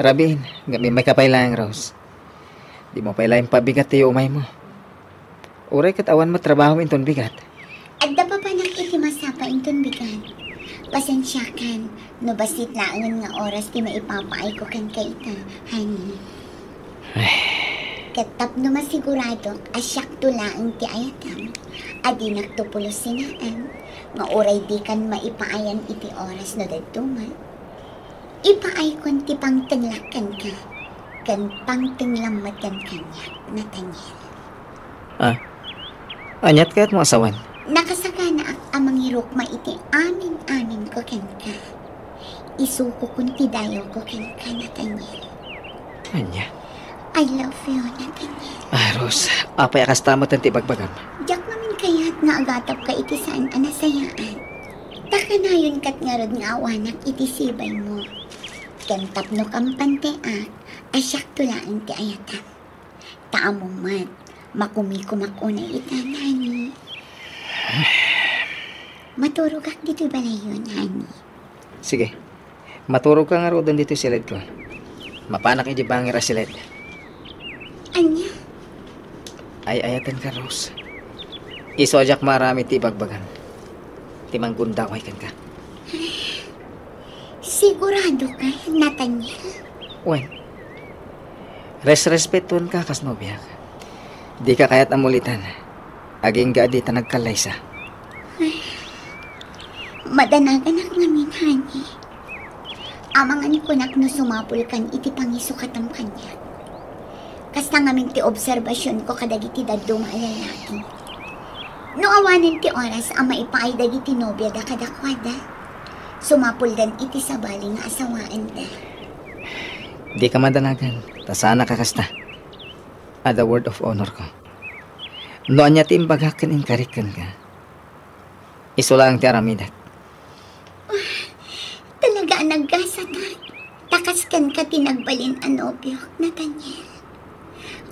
Rabin, gami may kapailang Rose. Di mo pailang pabigat ti umay mo. Uray katawan mo trabaho inton bigat. Adda pa panak iti masapa inton bigan. Pasensyakan, no basit laangan nga oras ti maipapaay ko kan kaita, honey. Katap no masigurado, asyak tulaang ti ayatam. Adi nagtupulos sinaan, nga oray di kan maipaayan iti oras no dadtuman. Ipaay kon ti pangtenglakan ka, kan pangtenglamat kan kanya, Nathaniel. Anyat kaya't mo asawan. Nakasagana amang hirok maiti amin-amin ko ken ka. Isuko kun ti dayo ko ken ka, Nathaniel. Anya? I love you, Nathaniel. Rose, apay akas tamot ang tibagbagam. Diyak namin kaya't nga agatap ka iti saan anasayaan. Takanayon kat nga rod nga awanak iti sibay mo. Ken tapno kampanteak, asyak tulaan ti ayatam. Taamong mat, makumikumakuna itanani. Maturog ak dito balay yun, honey. Sige, maturog ka nga rodan dito silid ko. Mapanak iti bangir a silid. Anya? Ay ayatan ka, Rose. Iso ajak marami ti ibagbagan. Timang gundaway kan ka. Sigurado ka, Nathaniel? Wen, respetuan ka kas nobyak. Di ka kayat amulitan. Aging ga di ta nagkalaysa. Madanagan ak ngamin, honey. Amangan ko nak no sumapul kan iti pangisukatam kanya. Kasta ngamin ti obserbasyon ko kadagiti daddo maalalaki. No awanin ti oras ama ipaay dagiti nobya da kadakwada. Sumapul dan iti sabali nga asawaan da. Di ka madanagan. Tasana ka kasta. A the word of honor ko. No anya ti imbagakan inkarikan ka. Iso lang ti aramidak. Talaga naggasatan. Takaskan ka tinagbalin anobyo, Nathaniel.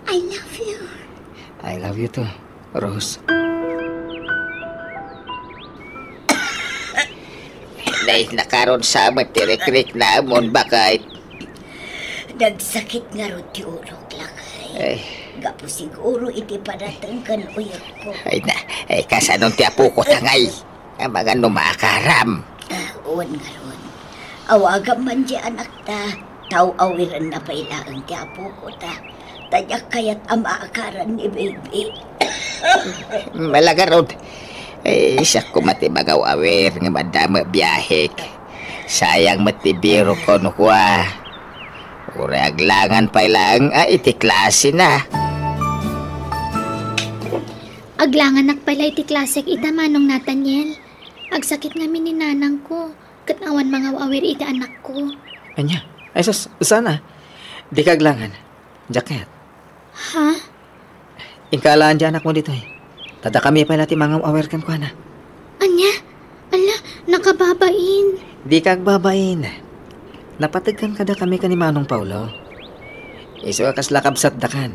I love you. I love you too, Rose. Dahil nakaroon sa amat tirik-rik na amon bakit. Nagsakit nga ro ti urok lakay. Ay, Gapo siguro iti padatang kan uyok ko. ay na, ay kasanong ti apo ko tangay. Ang mga numakaram. Uwan nga ron. Awagam man di anak ta. Tau awiran na pailaan ti apo ko ta. Tadyak kayat amaakaran ni baby. Malaga rod. Ay, siya ko matibagaw awir nga madama biyahik. Sayang matibiro ko no kwa. Uraglangan pa lang iti klase na. Aglangan nakpala iti klasek ita manong Nathaniel. Agsakit nga ni nanang ko. Katawa mga awir iti anak ko. Anya? Ay sana. Di kaglangan. Jacket. Ha? Ingkalaan di anak mo dito eh. Tada kami pala ti mga aware kan ko na. Anya? Ala, nakababain. Di kagbabain. Napatagkan kada kami ka ni Manong Paulo. Iso akas lakabsat dakan.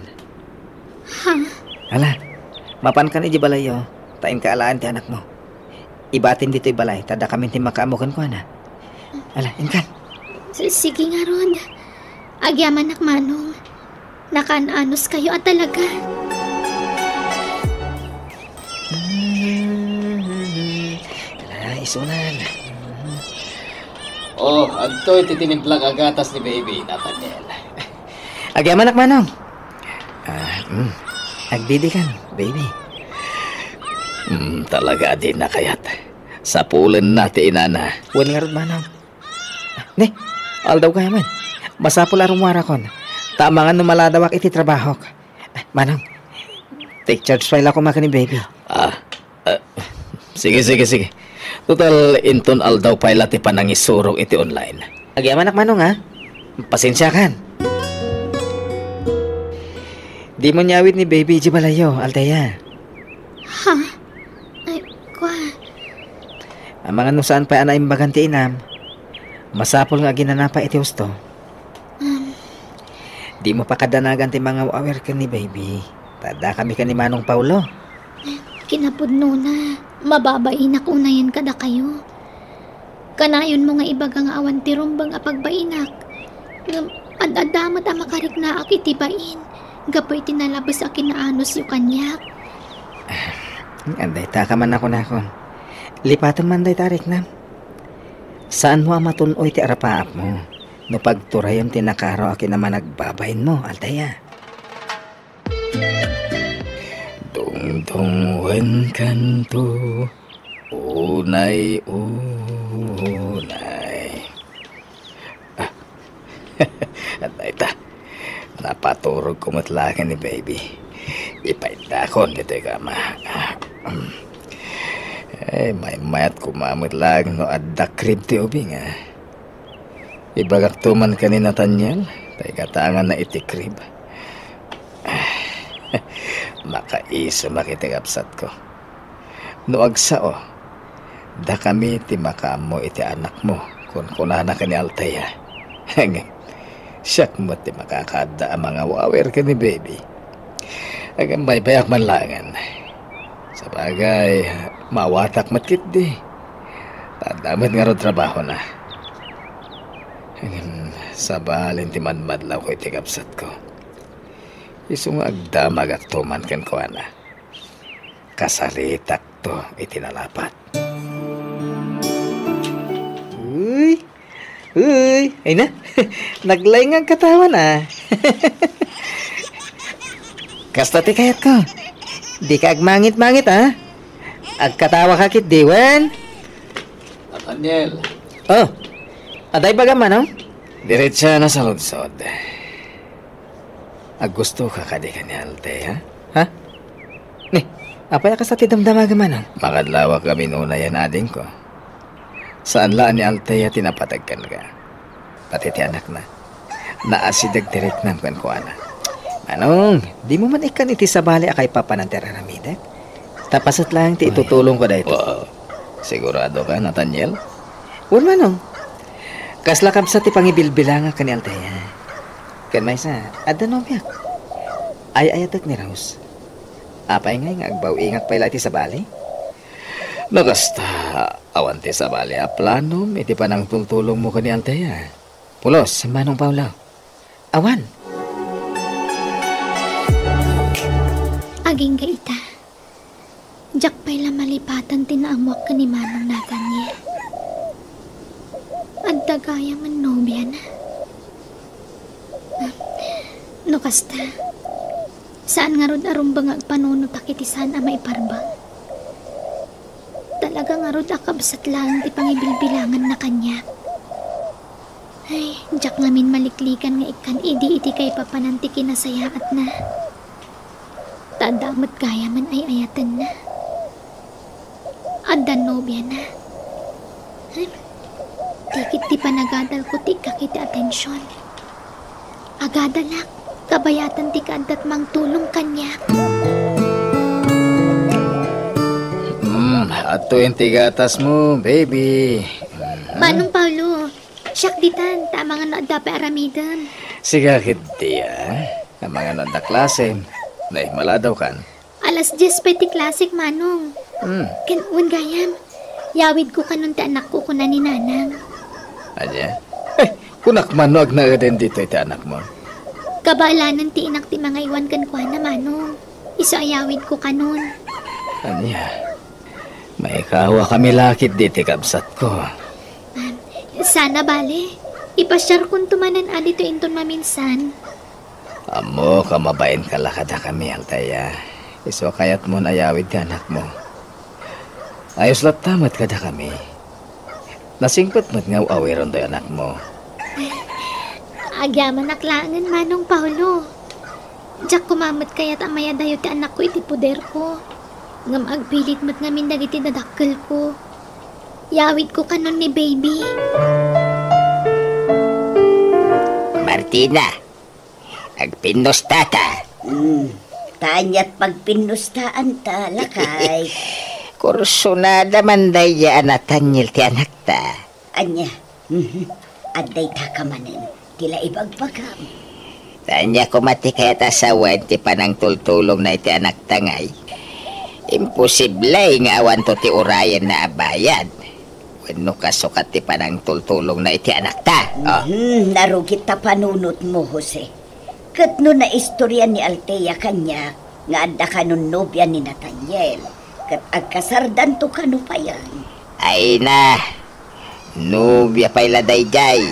Ha? Ala, mapan kan iji balayo. Tain kaalaan ti anak mo. Ibatin dito balay. Tada kami ti makaamukan ko na. Ala, inkan. Sige nga ron. Agyaman nak manong. Nakananos kayo at talaga. Isunan. Oh, adto ititinimplang agatas ni baby, Nathaniel. Agyaman nak manong. Agdidi kan, baby. Talaga din na kayat. Sa pulen natin inana. Wan nga ron manong. Ne, aldaw kaya man. Masapul arumwara kon. Tamangan numaladawak iti trabaho. Manong, take charge file ako maka ni baby. Sige. Total, inton aldaw pa ilati pa nang isurong iti online. Agyaman nak manong ha. Pasensya kan. Di mo nyawit ni baby Jibalayo, Althea. Ha? Ay, kwa. Ang mga nusaan pa ana imbagan ti inam. Masapol nga ginanapa iti husto. Di mo pa kadanagan ti mga awer ka ni baby. Tada kami ka ni Manong Paulo. Kinapudno na. Mababainak unayan kada kayo. Kanayon mo nga ibaga nga awan ti rumbang apagbainak. Ad-adamat ang makarik na akitibain. Gapoy tinalabas akin na anos yung kanyak. Anday ta ka man ako nakon. Lipatan man day tarik na. Saan mo ang matunoy ti arapaap mo? No pagturayam tinakaro akin naman nagbabayin mo, Althea. Dungdungwen kanto, unay. Anday ta. Napaturog kumatlakan ni baby. Ipaindakon kita kama. May mayat kumamit lang no adda krib ti ubing Ibagak tuman ka ni Nathaniel. Tay katangan na iti krib. Makaisa makitigapsat ko. No agsao. Da kami ti makamo iti anak mo. Kung kunana ka ni Althea. Siyak mo ti makakada ang mga wawer ka ni baby. Agang may bayak man langan. Sa bagay, mawatak matkit di. Tadamit nga ro trabaho na. Sa balin ti madmadlaw ko iti kapsat ko. Isong agdamag at tuman kan ko ana. Kasaritak to itinalapat. Uy, ay na. Naglayng ang katawan Kasta ti kayat ko. Di ka agmangit-mangit Agkatawa ka kit diwan. Nathaniel. Oh, aday baga man Diretsa na sa lunsod. Gusto ka kadi ka ni Althea? Ha? Ni, apaya ka sa tidamdamaga man Makadlawa kami nuna yan ading ko. Saan laan ni Althea tinapatagkan ka? Pati ti anak na. Naasidag direct nam kan ko ana. Manong, di mo man ikan iti sabali akay papanantera ramidag? Tapasat lang ti itutulong ko dahito. Wow. Sigurado ka, Nathaniel? Wan manong. Kaslakab sa ti pangibilbilanga ka ni Althea. Kan may sa, adda nobiak. Ay ayatak ni Rose. Apay nga agbaw ingak pa iti sabali? Nakasta, awan ti sabali a planom, iti panang tultulong mo ka ni Althea. Pulos, Manong Paulo. Awan. Aging gaita. Diyak pa'y lamalipatan tinaamwak ka ni Manong Nathaniel. At dagaya man nobya na. No kasta, saan nga rod arumbang agpanunot akitisan a maiparbang? Talaga nga rod akabsat lang ti pangibilbilangan na kanya. Ay, diyak ngamin maliklikan nga ikan iti kay papananti kinasayaat na. Tadamat kaya man ay ayatan na. Adda nobya na. Ay, tikit ti panagadal ko ti kakiti atensyon. Agadalak, kabayatan ti kaadat mang tulong kanya. Ato yung tigatas mo, baby. Manong Paulo, siyak ditan, tama nga na dapat aramidan. Siga kiti ang mga nanda klase. Nay, maladaw kan. Alas 10 pa ti klasik, Manong. Kanun gayam, yawid ko kanon ti anak ko kuna ni Nanang. Adya? Kunak manog na din dito iti anak mo. Kabalanan ti inak ti mga iwan kan kwa na manong. Iso ayawid ko kanon. Anya, may kawa kami lakit diti kabsat ko. Sana bale. Ipasyar kung tumanan dito inton maminsan. Amo, kamabain kalakada kami, Altaya. Iso kayat mo ayawid ka anak mo. Ayos lat tamat kada kami. Nasingpot mo't nga awiron do anak mo. Agyaman aklangan manong Paulo. Diyak kumamat kaya't amaya dayo ti anak ko iti puder ko. Ngam agpilit mo't ngamin dagiti dadakkel ko. Yawid ko kanon ni baby. Martina, agpinusta ta. Tanya't pagpinustaan ta, lakay. Kursunada man daya anatanyil ti anak ta. Anya, aday ta kamanin, tila ibagbagam. Tanya ko mati kaya tasawan ti panang tultulong na iti anak tangay. Imposible nga awan to ti urayan na abayad. Wano kasukat ti panang tultulong na iti anak ta. Oh. Narugit ta panunot mo, Jose. Kat no na istorya ni Altea kanya, nga adda kanon nobya ni Nathaniel. Kat agkasardan to kano pa yan. Ay na, nubya pa'y laday-day.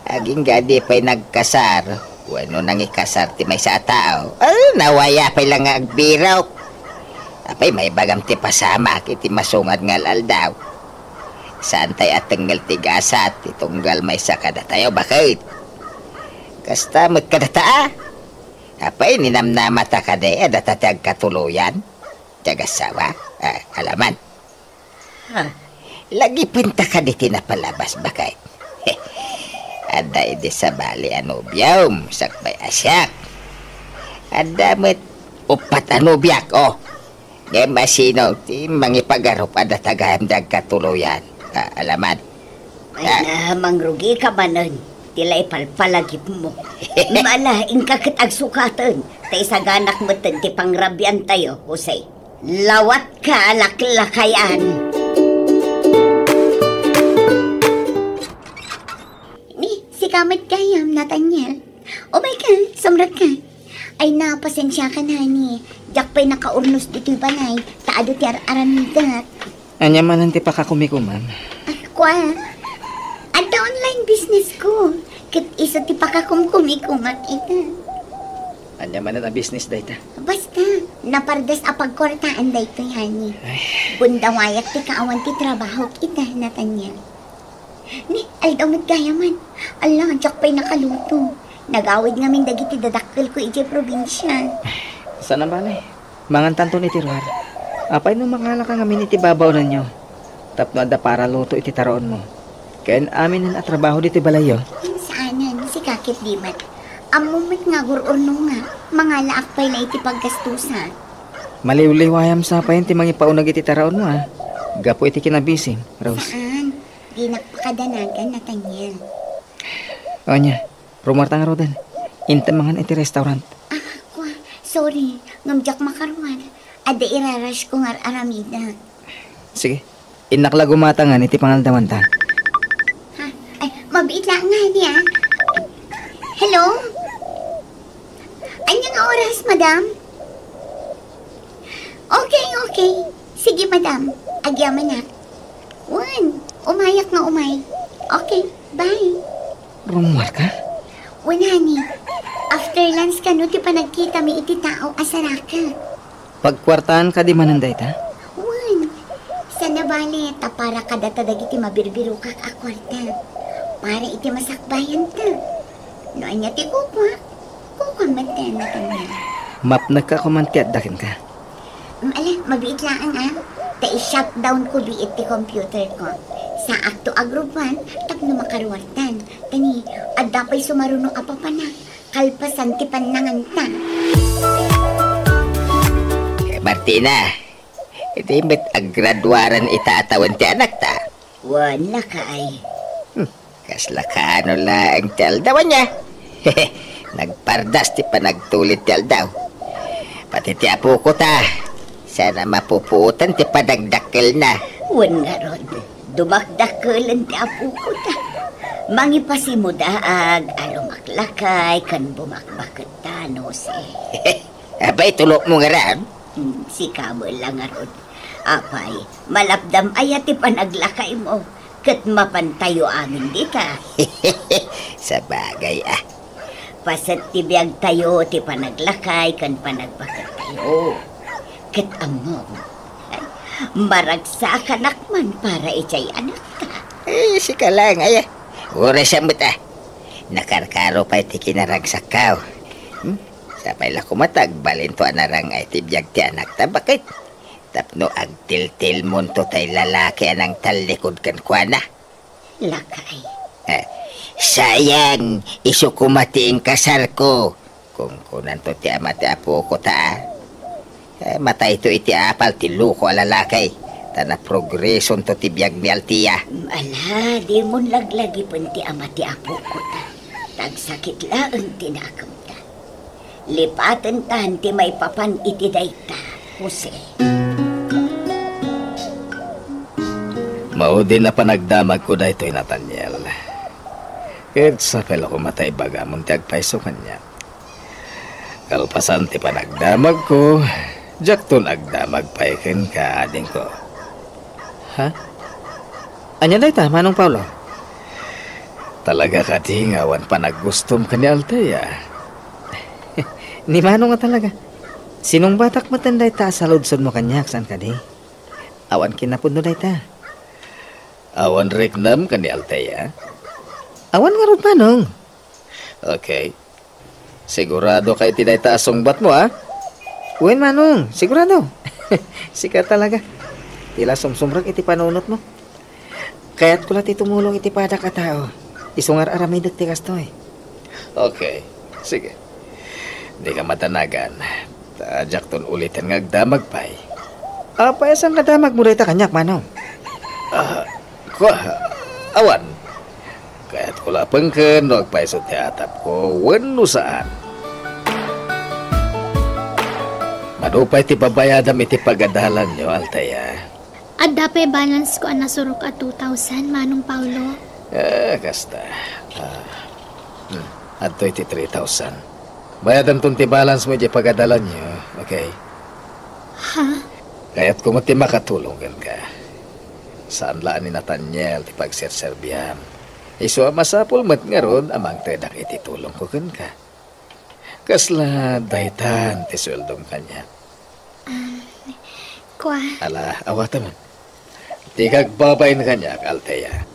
Aging gadi pa'y nagkasar. Wano nang ikasar ti may sa tao. Nawaya pa'y lang agbiraw. Apay may bagam ti pasama kiti masungad ngal aldaw. Santay at tenggal ti gasat, itunggal may sakada tayo. Bakit? Kastamot kadata. Apay ninamnamata kaday adatatag katuluyan. Tiagasawa, alaman. Lagi punta ka di tinapalabas, bakit? Ada ide sa bali anubyam, sakbay asyak. Ada met upat anubyak, oh. Ngay masino, ti mangipagarup ada tagahamdag katuluyan. Alaman. Ay na, mangrugi ka manon. Tila ipalpalagip mo. Mala, ingkakit agsukatan. Tay sa ganak mo ti pangrabyan tayo, Jose. Lawat ka, laklakayan. Si kamat kayam, Nathaniel. O may ka, sumrat ka. Ay napasensya ka na ni. Diyak pa'y nakaurnos dito'y balay. Taado ti aramigat. Anya man ang tipa ka kumikuman. Kwa, ada online business ko. Kit isa ti pakakumkumikumat ita. Anya man ang business dayta. Basta, napardas apagkortaan dayto'y hani. Bundawayak ti kaawan ti trabaho kita, Nathaniel. Ni, aldaw naggayaman. Allah, diyak pa'y nakaluto. Nagawid ngamin dagiti dadakkel ko iti probinsya. Sana balay. Mangan tanto ni Tiruar. Apay no makala ka ngamin iti babaw na nyo. Tapno ada para luto iti taroon mo. Kayan amin na trabaho dito balayo. Saanan, si Kakit Dimat. Amumit nga gururno nga. Mga laak pa'y na iti paggastusan. Maliw-liwayam sa payan ti mga ipaunag iti taroon mo ha. Gapo iti kinabising, Rose. Saan? Di nagpakadanagan, Nathaniel. O nya, rumarta nga rodan. Inta mga iti restaurant. Kwa, sorry. Ngamjak makaruan. Ada irarash ko nga aramida. Sige, inakla gumatangan iti pangaldaman ta. Ha? Ay, mabiit lang nga niya. Hello? Anyang oras, madam? Okay. Sige, madam. Agyaman na. Umayak nga umay. Okay, bye. Rumar ka? Honey. After lunch ka no, ti pa nagkita mi iti tao asaraka. Pagkwartaan ka di mananday ta? Sana bali, para kadata dagiti mabirbiro kak akwarta. Para iti masakbayan ta. No anya ti kukwa man tayo na kanya. Map nagkakumantiat dakin ka. Mabiit lang Ta-shutdown ko biit ti computer ko. Sa akto agrupan, tapno makaruwartan. Tani, adda pa'y sumaruno apapana. Kalpasan ti panangan ta. Martina, iti met aggraduaran itaatawan ti anak ta. Wala ka ay. Kasla ka ano lang ti aldawan niya. Nagpardas ti panagtulit ti aldaw. Pati ti apo ko ta. Sana mapupuutan ti padagdakkel na. Wan nga ron. Dumakdakkelan ti apo ko ta. Mangipasimudaag, alumaklakay, kan bumakbakit tanos Abay, tulok mo nga ran. Si Kamol lang aron. Apay, malapdam ayat ti panaglakay mo. Kat mapantayo angin di ka. Sa bagay Pasat ti biyag tayo ti panaglakay kan panagbakit tayo. Kat among. Maragsa kanak man para ichay anak ka. Sika lang, Oras siya mo Nakarkaro pa iti kinaragsak ka. Sapay la kumatag, balinto anarang ay tibiyag ti anak ta. Bakit? Tapno agtil-til mo to tay lalaki anang talikod kan kuana. Lakay. Sayang, iso kumati ang kasar ko. Kung kunan to ti ama ti apo ko ta. Matay to iti apal ti luko alalakay. Tana progreson to ti biyag ni Altia. Ala, di mo laglagi pun ti ama ti apo ko ta. Tagsakit laang tinakam ta. Lipatan tan ti may papan iti dayta, Jose. Mao din na panagdamag ko dahito Nathaniel. Kahit sa pala ko matay bagamon ti agpaiso kanya. Kalpasan ti panagdamag ko, jakton agdamag paikin ka ading ko. Ha? Anya day ta, Manong Paulo? Talaga ka tingawan panagustom ka ni Altea. Ni Manong nga talaga. Sinong batak matanday ta sa ludsod mo kanyak, saan ka di? Awan kinapod no day ta. Awan reknam ka ni Altea. Awan nga ron, Manong. Okay. Sigurado ka iti day taasong bat mo, ha? Uwin, Manong. Sigurado. Sika talaga. Tila sumsumrag iti panunot mo. Kaya't kulat tumulong iti pada ka tao. Isungar aramay dati kastoy. Okay. Sige. Di ka matanagan. Tajak ton ulitin nga agdamag pa'y. Paesang kadamag mo rita kanyak, Manong. Awan. Kaya't kulapang ka, no agpaiso ti atap ko, wano saan. Madupay ti babayadam iti pagadalan nyo, Altea. At dapat balance ko ang nasurok at 2,000, Manong Paulo. Kasta. Adto iti 3,000. Bayadam tong ti balance mo iti pagadalan nyo, okay? Ha? Kaya't kung ti makatulong ka. Saan laan ni Nathaniel ti pagserserbihan. Iso masapul mat nga ron amang tedak iti tulong ko ka. Kasla daytan ti sueldong kanya. Kwa? Ala, awata man. Ti kagbabay na kanya, Altea.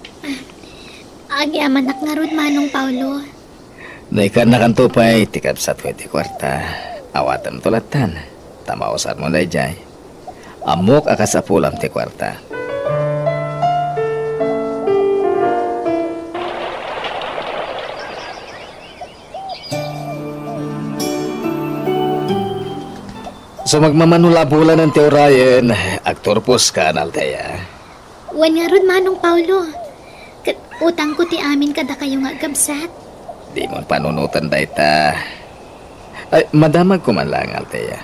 Agi amanak nga ron, Manong Paulo. Naikan na kanto pa'y tikap sa 20 kwarta. Awatan tulatan. Tamausan mo na jay. Amok akasapulam ti kwarta. So magmamanulabulan ng teorayan, aktor pos ka, Altea. Wan nga ron, Manong Paulo. Utang ko ti amin kada kayo nga gabsat. Di mo panunutan dayta. Ay, madamag ko man lang, Altea.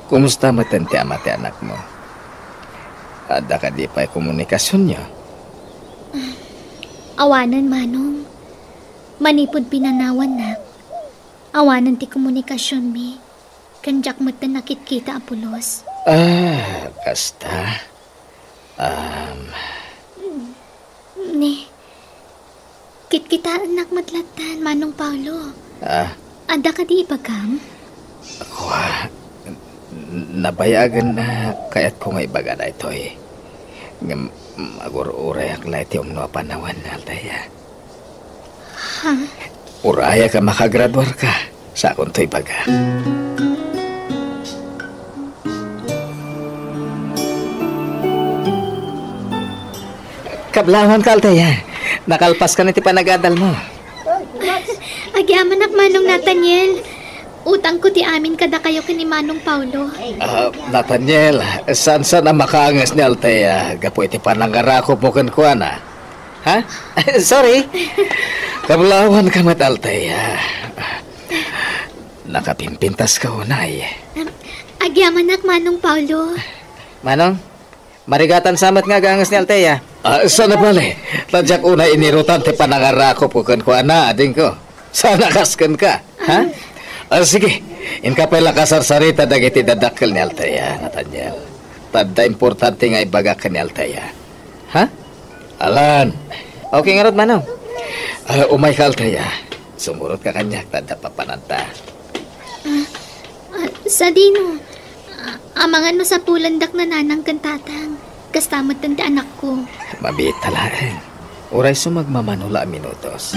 Kumusta matenti ama ti anak mo? Ada ka di pa'y komunikasyon niyo? Awanan, Manong. Manipod pinanawan na. Awanan ti komunikasyon mi. Kanjak mo't na nakit-kita apulos. Kasta. Ne. Kit-kita anak matlatan, Manong Paulo. Ada ka di ibagam? Ako, nabayagan na kaya't ko nga ibaga na ito eh. Magur-uray ak na iti umno panawan na, Altea. Ha? Uraya ka makagraduar ka sa akong to ibaga. Kablawan ka, Altea. Nakalpas ka na ti panagadal mo. Agyaman ak, Manong Nathaniel. Utang ko ti amin kada kayo kini Manong Paulo. Nathaniel, saan na makaangas ni Altea? Gapo iti panangarakop mo kan kuana. Ha? Sorry. Kablawan ka mat, Altea. Nakapimpintas ka unay. Agyaman ak, Manong Paulo. Manong, marigatan samat nga gangas ni Altea. Sana pala tadyak una inirutan ti panangarakop ko kan kuana ading ko. Sana kaskan ka, ha? Sige, inka pala kasarsarita dagiti dadakkel ni Althea, Nathaniel. Tadda importante nga ibaga ka ni Althea. Ha? Alan. Okay nga rod, Manong. Umay ka, Althea. Sumurot ka kanyak, tadda papananta. Sa dino, amangan no sa pulandak na nanang kantatang. Kastamot ang anak ko. Mabit talaeng. Uray sumagmamanula minutos.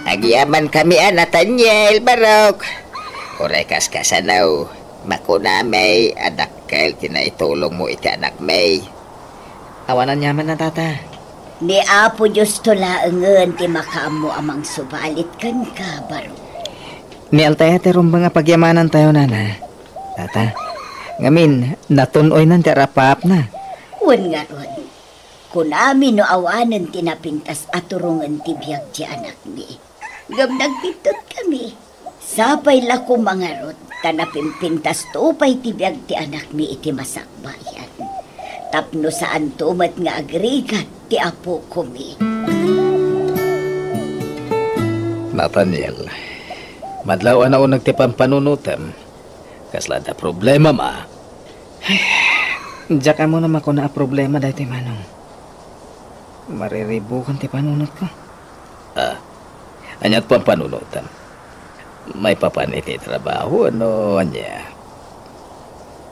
Agyaman kami, Nathaniel, Barok. Uray kaskasanaw. Makuna may adakkel tinaitulong mo iti anak may. Awanan yaman na tata. Ni Apo Diyos tulaangan ti makaamo amang subalit kan ka, Barok. Ni Althea terong nga pagyamanan tayo nana. Tata, ngamin, natunoy nan ti arapap na. Wan nga ron. Kung amin no awanan tinapintas at turungan ti biyag ti anak ni. Gam nagpitot kami. Sapay la ko mga rod, tanapimpintas tupay ti biyag ti anak ni iti masakbayan. Tapno saan tumat nga agrigat ti apo kumi. Nathaniel, madlaw na unag ti pampanunutam. Kaslada problema ma. Diyak ka mo naman ko na problema dahil ti Manong. Mariribukan ti panunot ko. Anyat pampanunutam. May papaniti trabaho, ano, anya?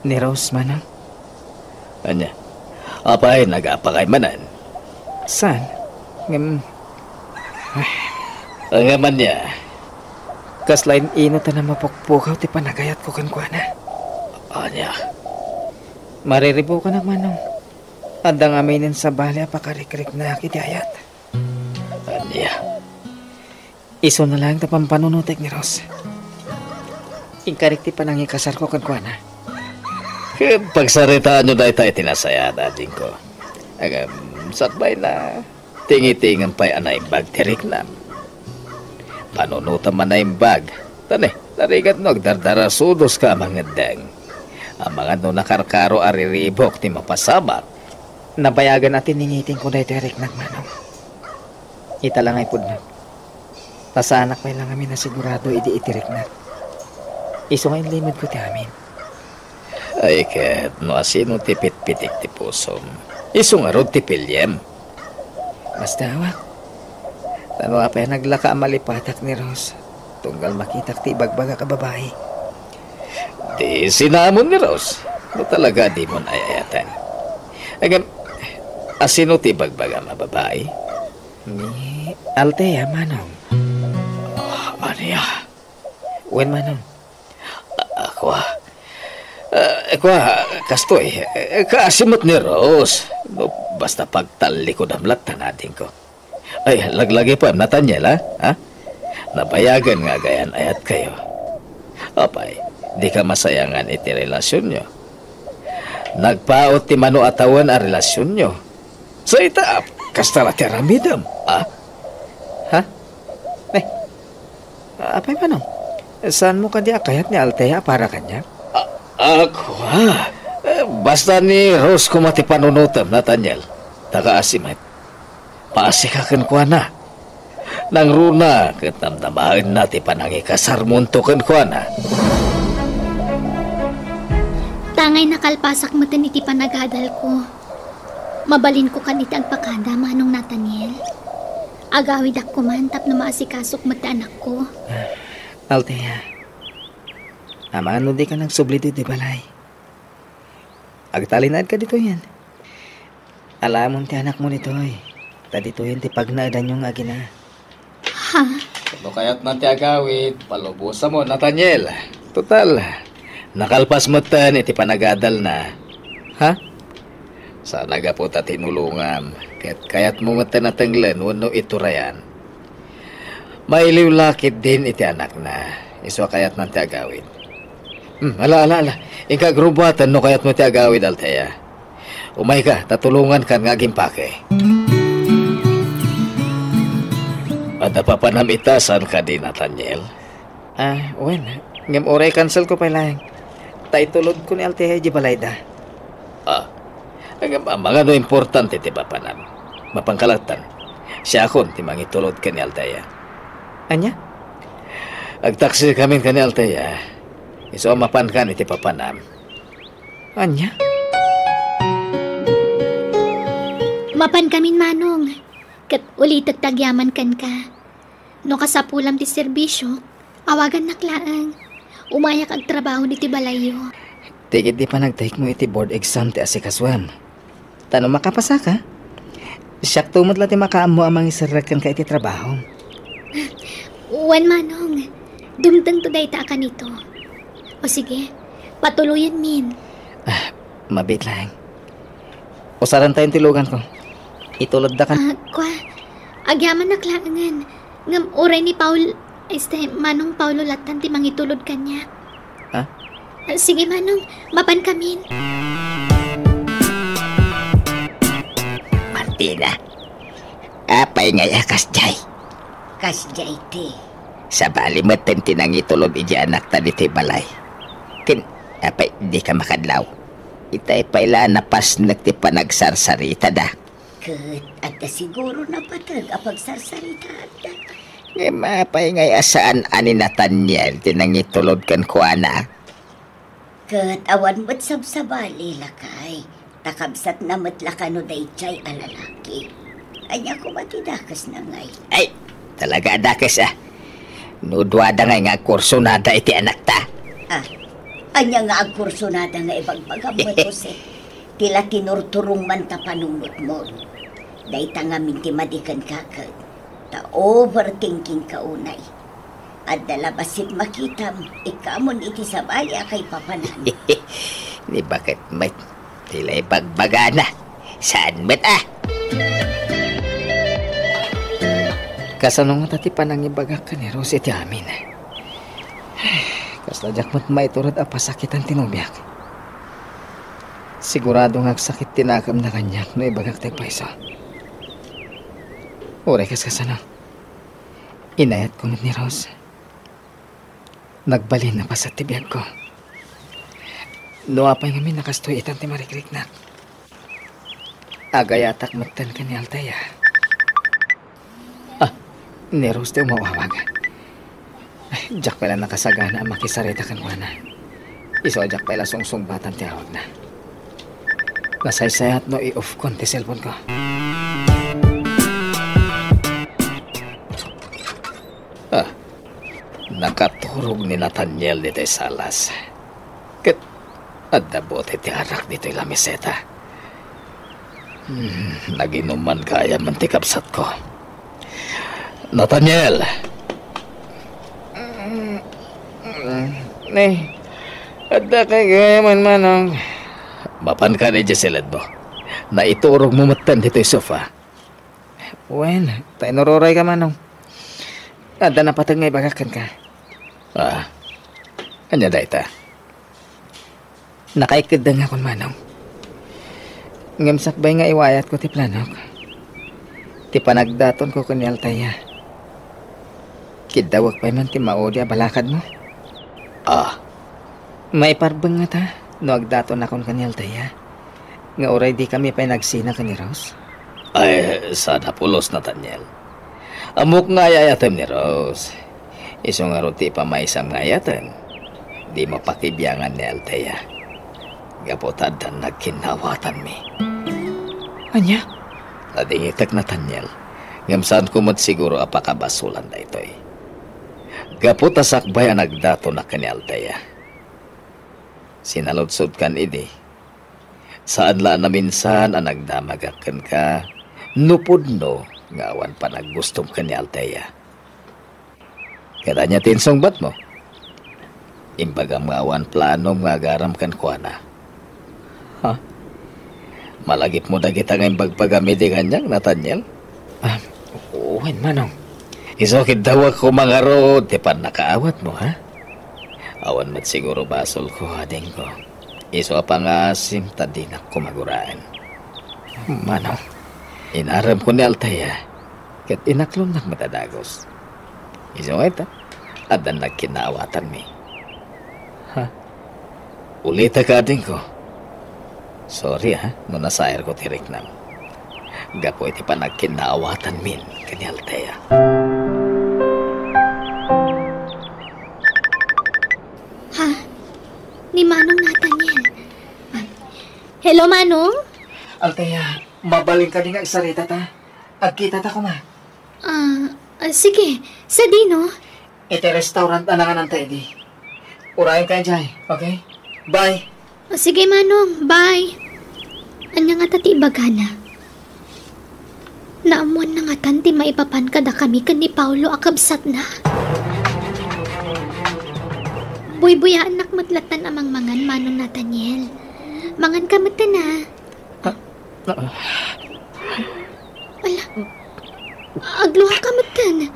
Ni Rose, Manong? Anya? Apay, nag-apakay manan. Saan? Ang aman niya. Kaslain ino ta na mapukpukaw ti panagayat ko kan kuana. Anya? Mariribukan ang Manong. Adang aminin sa bali pakarikrik na kiti ayat. Anya? Iso na lang ta pampanunutek ni Rose. Inkarik ti panangikasar ko kan kuana. Pagsaritaan nyo dahil tayo tinasaya dating ko. Satbay na tingi-tingan pa'y anay bag tirik na. Panunutan man na yung bag. Tane, tarigat no, dardara sudos ka mga deng. Ang mga no nakarkaro ariribok ti mapasamak. Nabayagan natin ningiting ko na itirik na Manong. Ita lang ay pudno. Tasanak may lang kami na sigurado itirik na. Iso ngayon limod ko ti amin. Ay ket, no asino tipit-pitik ti pusom. Iso nga rod ti pilyem. Mas dawak. Tano apay naglaka malipatak ni Rose. Tunggal makitak ti bagbaga ka babae. Di sinamon ni Rose. No talaga di mo ayayatan. Agam, asino ti bagbaga mababae? Ni Althea, Manong. Anya? Wen, Manong? Ako, kastoy, kaasimot ni Rose. No, basta pagtalikod ang lata natin ko. Ay, laglagi pa, Nathaniel, ha? Nabayagan nga gayan ayat kayo. Apay, di ka masayangan iti relasyon nyo. Nagpaot ti mano atawan a relasyon nyo. Sa ita, kastara ti aramidam, ha? Ha? Apay, Manong? Saan mo ka di akayat ni Althea para kanya? Ako, basta ni Rose kumati panunutam, Nathaniel. Taka-asimat. Paasikakan ko na. Nang runa, katamtamahan natin panangikasar muntukan ko na. Tangay nakalpasak mo tan iti panagadal ko. Mabalin ko kanit ang pakada, Manong Nathaniel. Agawid ako man tapno maasikasok mo ti anak ko. Althea, ano di ka nagsubli di balay? Agtalinad ka dito yan. Alamon ti anak mo nito eh. Tadito yan ti pagnaadan yung agina. Ha? Ano kaya't nanti agawid, palubusan mo, Nathaniel. Total, nakalpas mo tan, iti panagadal na. Ha? Sana ga po ta tinulungan. Kaya't mo matan natanglan, wano iturayan. Mailiw lakit din iti anak na. Iswa kaya't nanti agawid. Ala. Ikagrubatan no kaya't mo ti agawid, Althea. Umay ka, tatulungan ka nga gimpake. At napapanamitasan ka din, Nathaniel. Wen, ngam oray cancel ko pa lang. Tay tulod ko ni Althea di balayda. Ang mga no importante ti papanam. Mapangkalatan. Siya akon ti mangitulod ka ni Altaya. Anya? Agtaksi kami ka ni Altaya. Iso mapan ka ni ti papanam. Anya? Mapan kamin manong. Kat ulit at tagyaman kan ka. No kasapulam ti serbisyo, awagan naklaang. Umayak ag trabaho ni ti balayo. Tigit di pa nag-take mo iti board exam ti asikaswam. Tano makapasa ka? Siyak tumot lang ti makaam mo amang isarakan ka iti trabaho. Uwan manong. Dumtang to dayta ka nito. O sige, patuloyan min. Mabit lang. Usaran tayong tilugan ko. Itulad da ka. Agyaman naklaangan. Ngam oray ni Paul, manong Paulo latan ti mangitulod kanya. Ha? Sige manong, mapan kamin. Martina, apay ngay kasjay. Kasjay ti. Sa balimatan tinangitulod iji anak tadi ti balay. Apay di ka makadlaw. Itay paila napas nagti panagsarsarita da. Kat, at siguro na patag apag sarsarita da. Mapay ngay asaan ani Nathaniel tinangitulod kan kuana. Kat, awan mo't sabsabali lakay. Takabsat na matlakano day chay alalaki. Anya ko matidakas na ngay. Ay, talaga dakas Nudwada nga kurso nada iti anak ta. Anya nga ang kurso nada nga ibagpagam mo Jose. Tila tinurturong man ta panungot mo. Dahita nga minti madikan kakad. Ta overthinking ka unay. At dalabasit makitam, ikamon iti sabaya kay papanan. Ni bakit may tila ibagbagana. Saan met Kasanong nga tati panang ibagak ka ni Rose iti amin. Kasladyak mo't maiturad apasakitan tinubiak. Sigurado nga sakit tinakam na kanyak no ibagak tayo paiso. Uray kas kasanong. Inayat ko ni Rose. Nagbalin na pa sa tibiyag ko. Nuapay kami nakastoy itan ti marikrik na. Agayatak matan ka ni Altaya. Ni Rose ti umawawag. Jack pala nakasagana ang makisarita kan wana. Iso Jack pala sungsung-batan ti awag na. Nasaysayat no i-off kon ti cellphone ko. Nakaturog ni Nathaniel dito salas. Kat adabote ti arak dito la meseta. Naginuman kaya mantikapsat ko. Nathaniel! Ada kay gayaman manong. Mapan ka ni Jeseled mo. Naiturog mo matan dito yung sofa. Wen, tayo naroray ka manong. Ada na patag nga ibagakan ka. Anya da ita? Nakaikid nga kon manong. Ngamsakbay nga iwayat ko ti planok. Ti panagdaton ko kun Altaya. Kidawag pa man ti maodi a balakad mo. May parbeng nga ta. No agdaton akon kan Altaya. Nga oray di kami pa'y nagsina ka ni Rose. Ay, sana pulos Nathaniel. Amok nga yayatem ni Rose. Iso nga ruti pa may isang ngayatan. Di mapakibyangan ni Altaya. Gapotad na nagkinawatan mi. Anya? Nadingitak Nathaniel. Ngamsaan kumot siguro apakabasulan da ito'y. Gaputa sakbay ang nagdato na kani Altaya. Sinalodsod kan idi. Saan la na minsan ang nagdamagakan ka, nupod no, nga awan pa naggustom ka ni Altaya. Kada niya tinsong bat mo? Imbaga mga awan plano nga garam kan kuana. Malagip mo na kita ngayong bagpagamidi kanyang, Nathaniel? Uwan manong. Isokid daw ako mga rood, di pa nakaawat mo, ha? Awan mat siguro basol ko, ading ko. Iso pa nga simtadinak ko maguraan. Manong. Inaram ko ni Altaya, kat inaklon nak matadagos. Iso nga ito, adan nagkinaawatan mi. Ulita ka ading ko. Sorry ha, no nasayar ko tirik na. Gapo iti pa nagkinaawatan min, kani Althea. Ha? Ni Manong Nathaniel. Hello, Manong? Althea, mabaling ka din nga isarita ta. Agkita ta ko ma. Sige. Sa Dino? Iti restaurant na nga ng tayo di. Urayan kayo dyan, okay? Bye! Sige, Manong. Bye. Anya nga tati ibagana. Naamuan na nga tanti maipapan kada kami kan ni Paulo akabsat na. Buy-buyaan nakmatlatan amang mangan, Manong Nathaniel. Mangan kamatan na. Ala, agluha kamatan.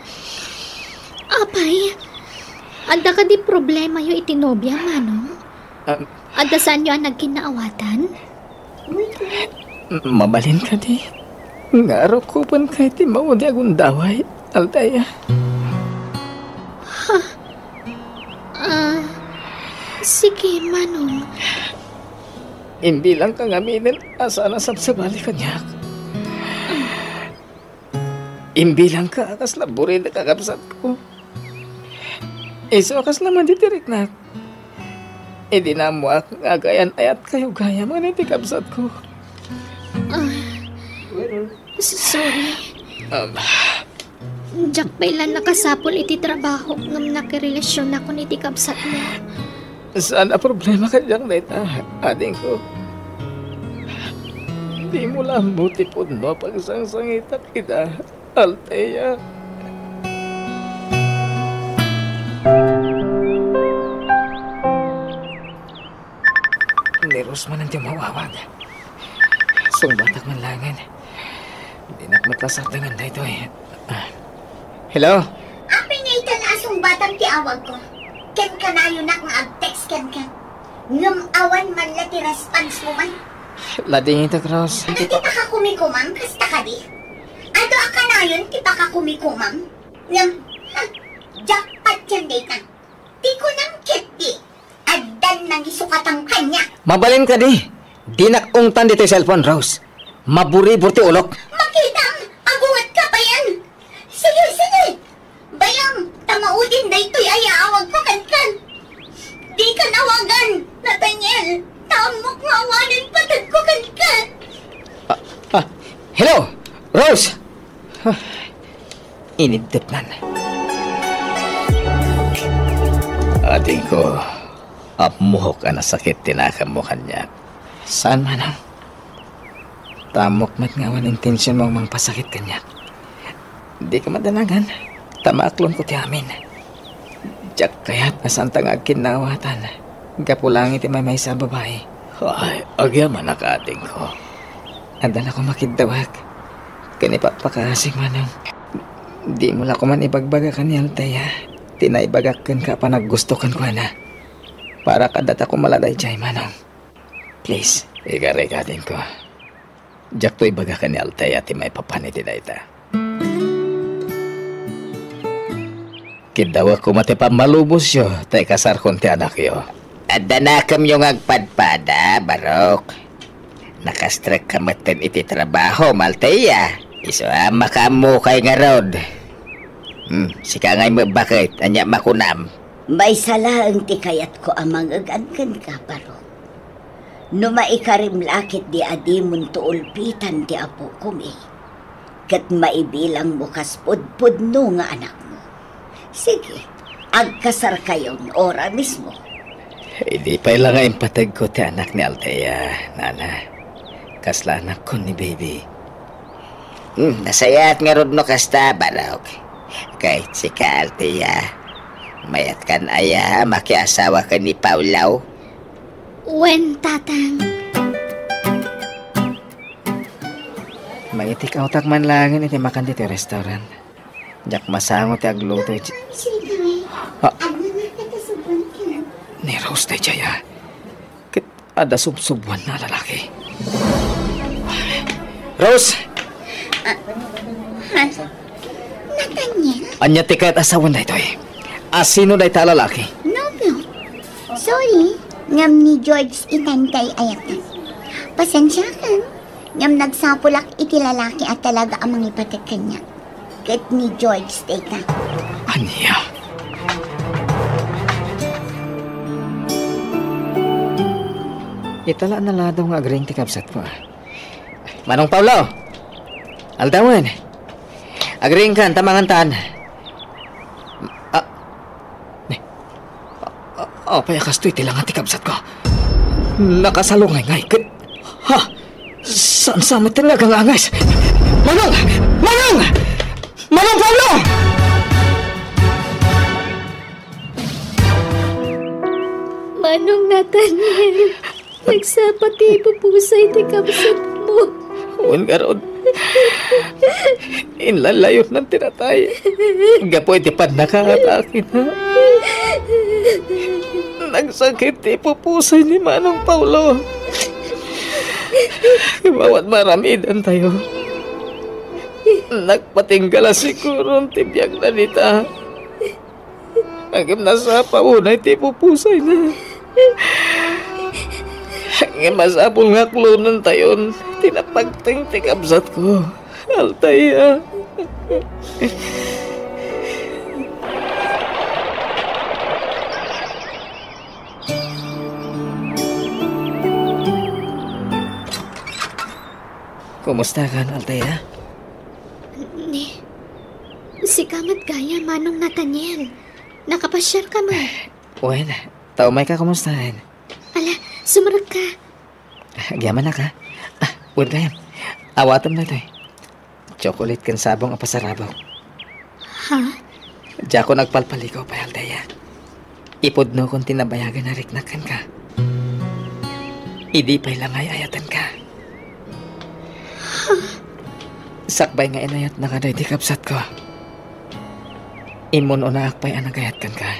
Apay, ada ka di problema yung itinobya, Manong? Ada saan yung nagkinaawatan? Mabalin ka di. Ngaro ko pan kay ti maudi akong daway, Althea. Sige, Manong. Hindi lang kang aminin asa nasabsabali ka niya. Imbilang ka akas laburi na kakapsat ko. Iso akas naman ditirik na. Di na mo agayan ayat kayo gaya mga niti kapsat ko. Sorry. Jack pailan nakasapol iti trabaho ngam nakirelasyon ako niti kapsat mo. Sana problema ka diyang data, ading ko. Di mo lang buti po no pagsangsangita kita, Althea. Ni Rosman ang tiyong mawawag. Sungbatak man langan. Di nakmatlasartangan na ito eh. Hello? Apay nga italasong batang tiawag ko. Ken ka na yun nga ag-text ken ka. Ngam awan man la ti response mo man. Lading ito, Cross. Ano ti pakakumikumam? Kasta ka di? Ado ka na yun ti pakakumikumam? Ngam, jackpot yan data. Di ko nang kit di. Addan nang isukatang kanya. Mabalin ka di. Di nakungtan dito yung cellphone, Rose. Maburi-bur ti ulok. Makita, agungat ka pa yan. Sige, sige. Bayang, tamaudin na ito'y ayaawag ko kan. Di ka nawagan, Nathaniel. Tamok nga awanin patag ko kan. Hello, Rose. Inidip na. Ading ko, amuhok ka na sakit tinakam mo kanya. Saan man ang? Tamok mat ngawan intensyon mong mangpasakit kanya. Di ka madanagan. Tamaklon ko ti amin. Diyak kaya't nasantang agkinawatan. Gapulang iti may sa babae. Ay, agyaman na ka ading ko. Andan ako makidawag. Kanipapakasig manong. Di mo la ko man ibagbaga ka ni Althea. Tinaibagakan ka pa naggustukan ko na. Para kadat ako maladay jay manong. Please. Igare ka ading ko. Diyak to ibaga ka ni Althea ti may papaniti na ita. Kidawa ko mati pa malubos yo. Tay kasar kon ti anak yo. Adda na kam yung agpadpada, Barok. Nakastrek ka maten iti trabaho, Althea. Iso makamu kay nga rod. Sika ngay bakit, anya makunam. May salaang ti kayat ko amang agangkan ka, Barok. No maikarim lakit di adimon tuulpitan ti apo kumi. Kat maibilang mo kaspudpud no nga anak mo. Sige, agkasar kayon ora mismo. Hindi pa ilang nga impatag ko ti anak ni Althea, Nana. Kasla anak ko ni baby. Nasayat nga rod no kasta, Barok. Kahit si ka, Althea. Mayat kan aya, makiasawa ka ni Paulaw. Wen, tatang. Mangitik autak man langin iti makan dito restaurant. Diyak masango ti agluto. Sige, ano na katasuban ka? Ni Rose de Jaya. Kit ada subsubuan na lalaki. Rose! Nathaniel? Anya ti kahit asawan na ito eh. Asino na ita lalaki? No. Sorry. Ngam ni George itantay ayat na. Pasensya ka. Ngam nagsapulak iti lalaki at talaga ang mangipatag kanya. Kat ni George stay ka. Anya? Itala na lang daw nga agring tikabsat ko. Manong Paulo! Aldawan! Agring ka, tamangantaan. Paya kastoy tilang ang tikabsat ko. Nakasalungay ngay. Ha? Saan sama talagang angay? Manong! Manong! Manong Paulo! Manong Nathaniel, nagsapati pupusay ti kabsat mo. Huwag karon. Inlalayot ng tinatay. Gapoy di pa nakakatakin ha. Nagsakit ti pupusay ni Manong Paulo. Bawat maramidan tayo. Nagpatinggala siguro ang tibiyag na nita. Hanggang nasa paunay ti pupusay na. Hanggang masapong nga klunan tayon. Tinapagting tikabsat ko. Altaya. Kumusta ka, Altaya? Si kamat gaya, Manong Nathaniel. Nakapasyal ka man. Uwan, taumay ka kumustahin. Ala, sumarag ka. Gyaman na ka. Uwan kayam. Awatam na ito eh. Chocolate kan sabong ang pasarabaw. Ha? Diya ko nagpalpaligaw pa, Altaya. Ipod no kung tinabayagan na riknakan ka. Idi pa'y langay ayatan ka. Sakbay nga inayat na kaday di kapsat ko. Inmon o naakpay anagayat kan ka.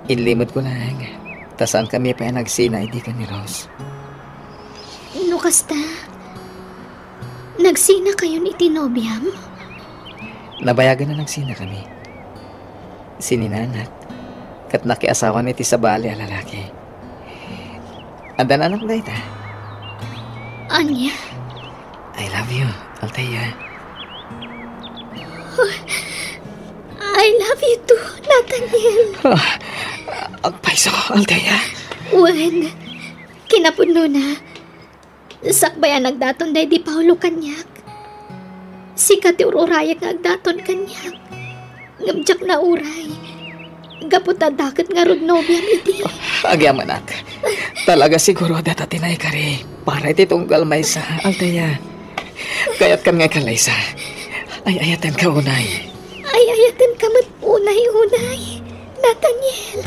Inlimod ko lang. Tasan kami pa nagsina hindi ka ni Rose. No kasta? Nagsina kayo ni Tinobiam? Nabayagan na nagsina kami. Sininanak. Kat nakiasawa ni Tisabali ang lalaki. Andan anak na ita. Anya? I love you, Altaya. I love you too, Nathaniel. Ang paiso, Altaya. Wen, kinapuno na. Sakbayan nagdaton day di Paulo kanyak. Si Kati Ururayak nga agdaton kanyak. Ngamjak na uray. Gaputa dakat nga rod nobyam iti. Agyaman ak. Talaga siguro data tinay kari. Para iti tunggal may sa Altaya. Kayat kan nga kalaysa. Ay ayatan ka unay. Ay ayatan ka mat unay-unay. Nathaniel.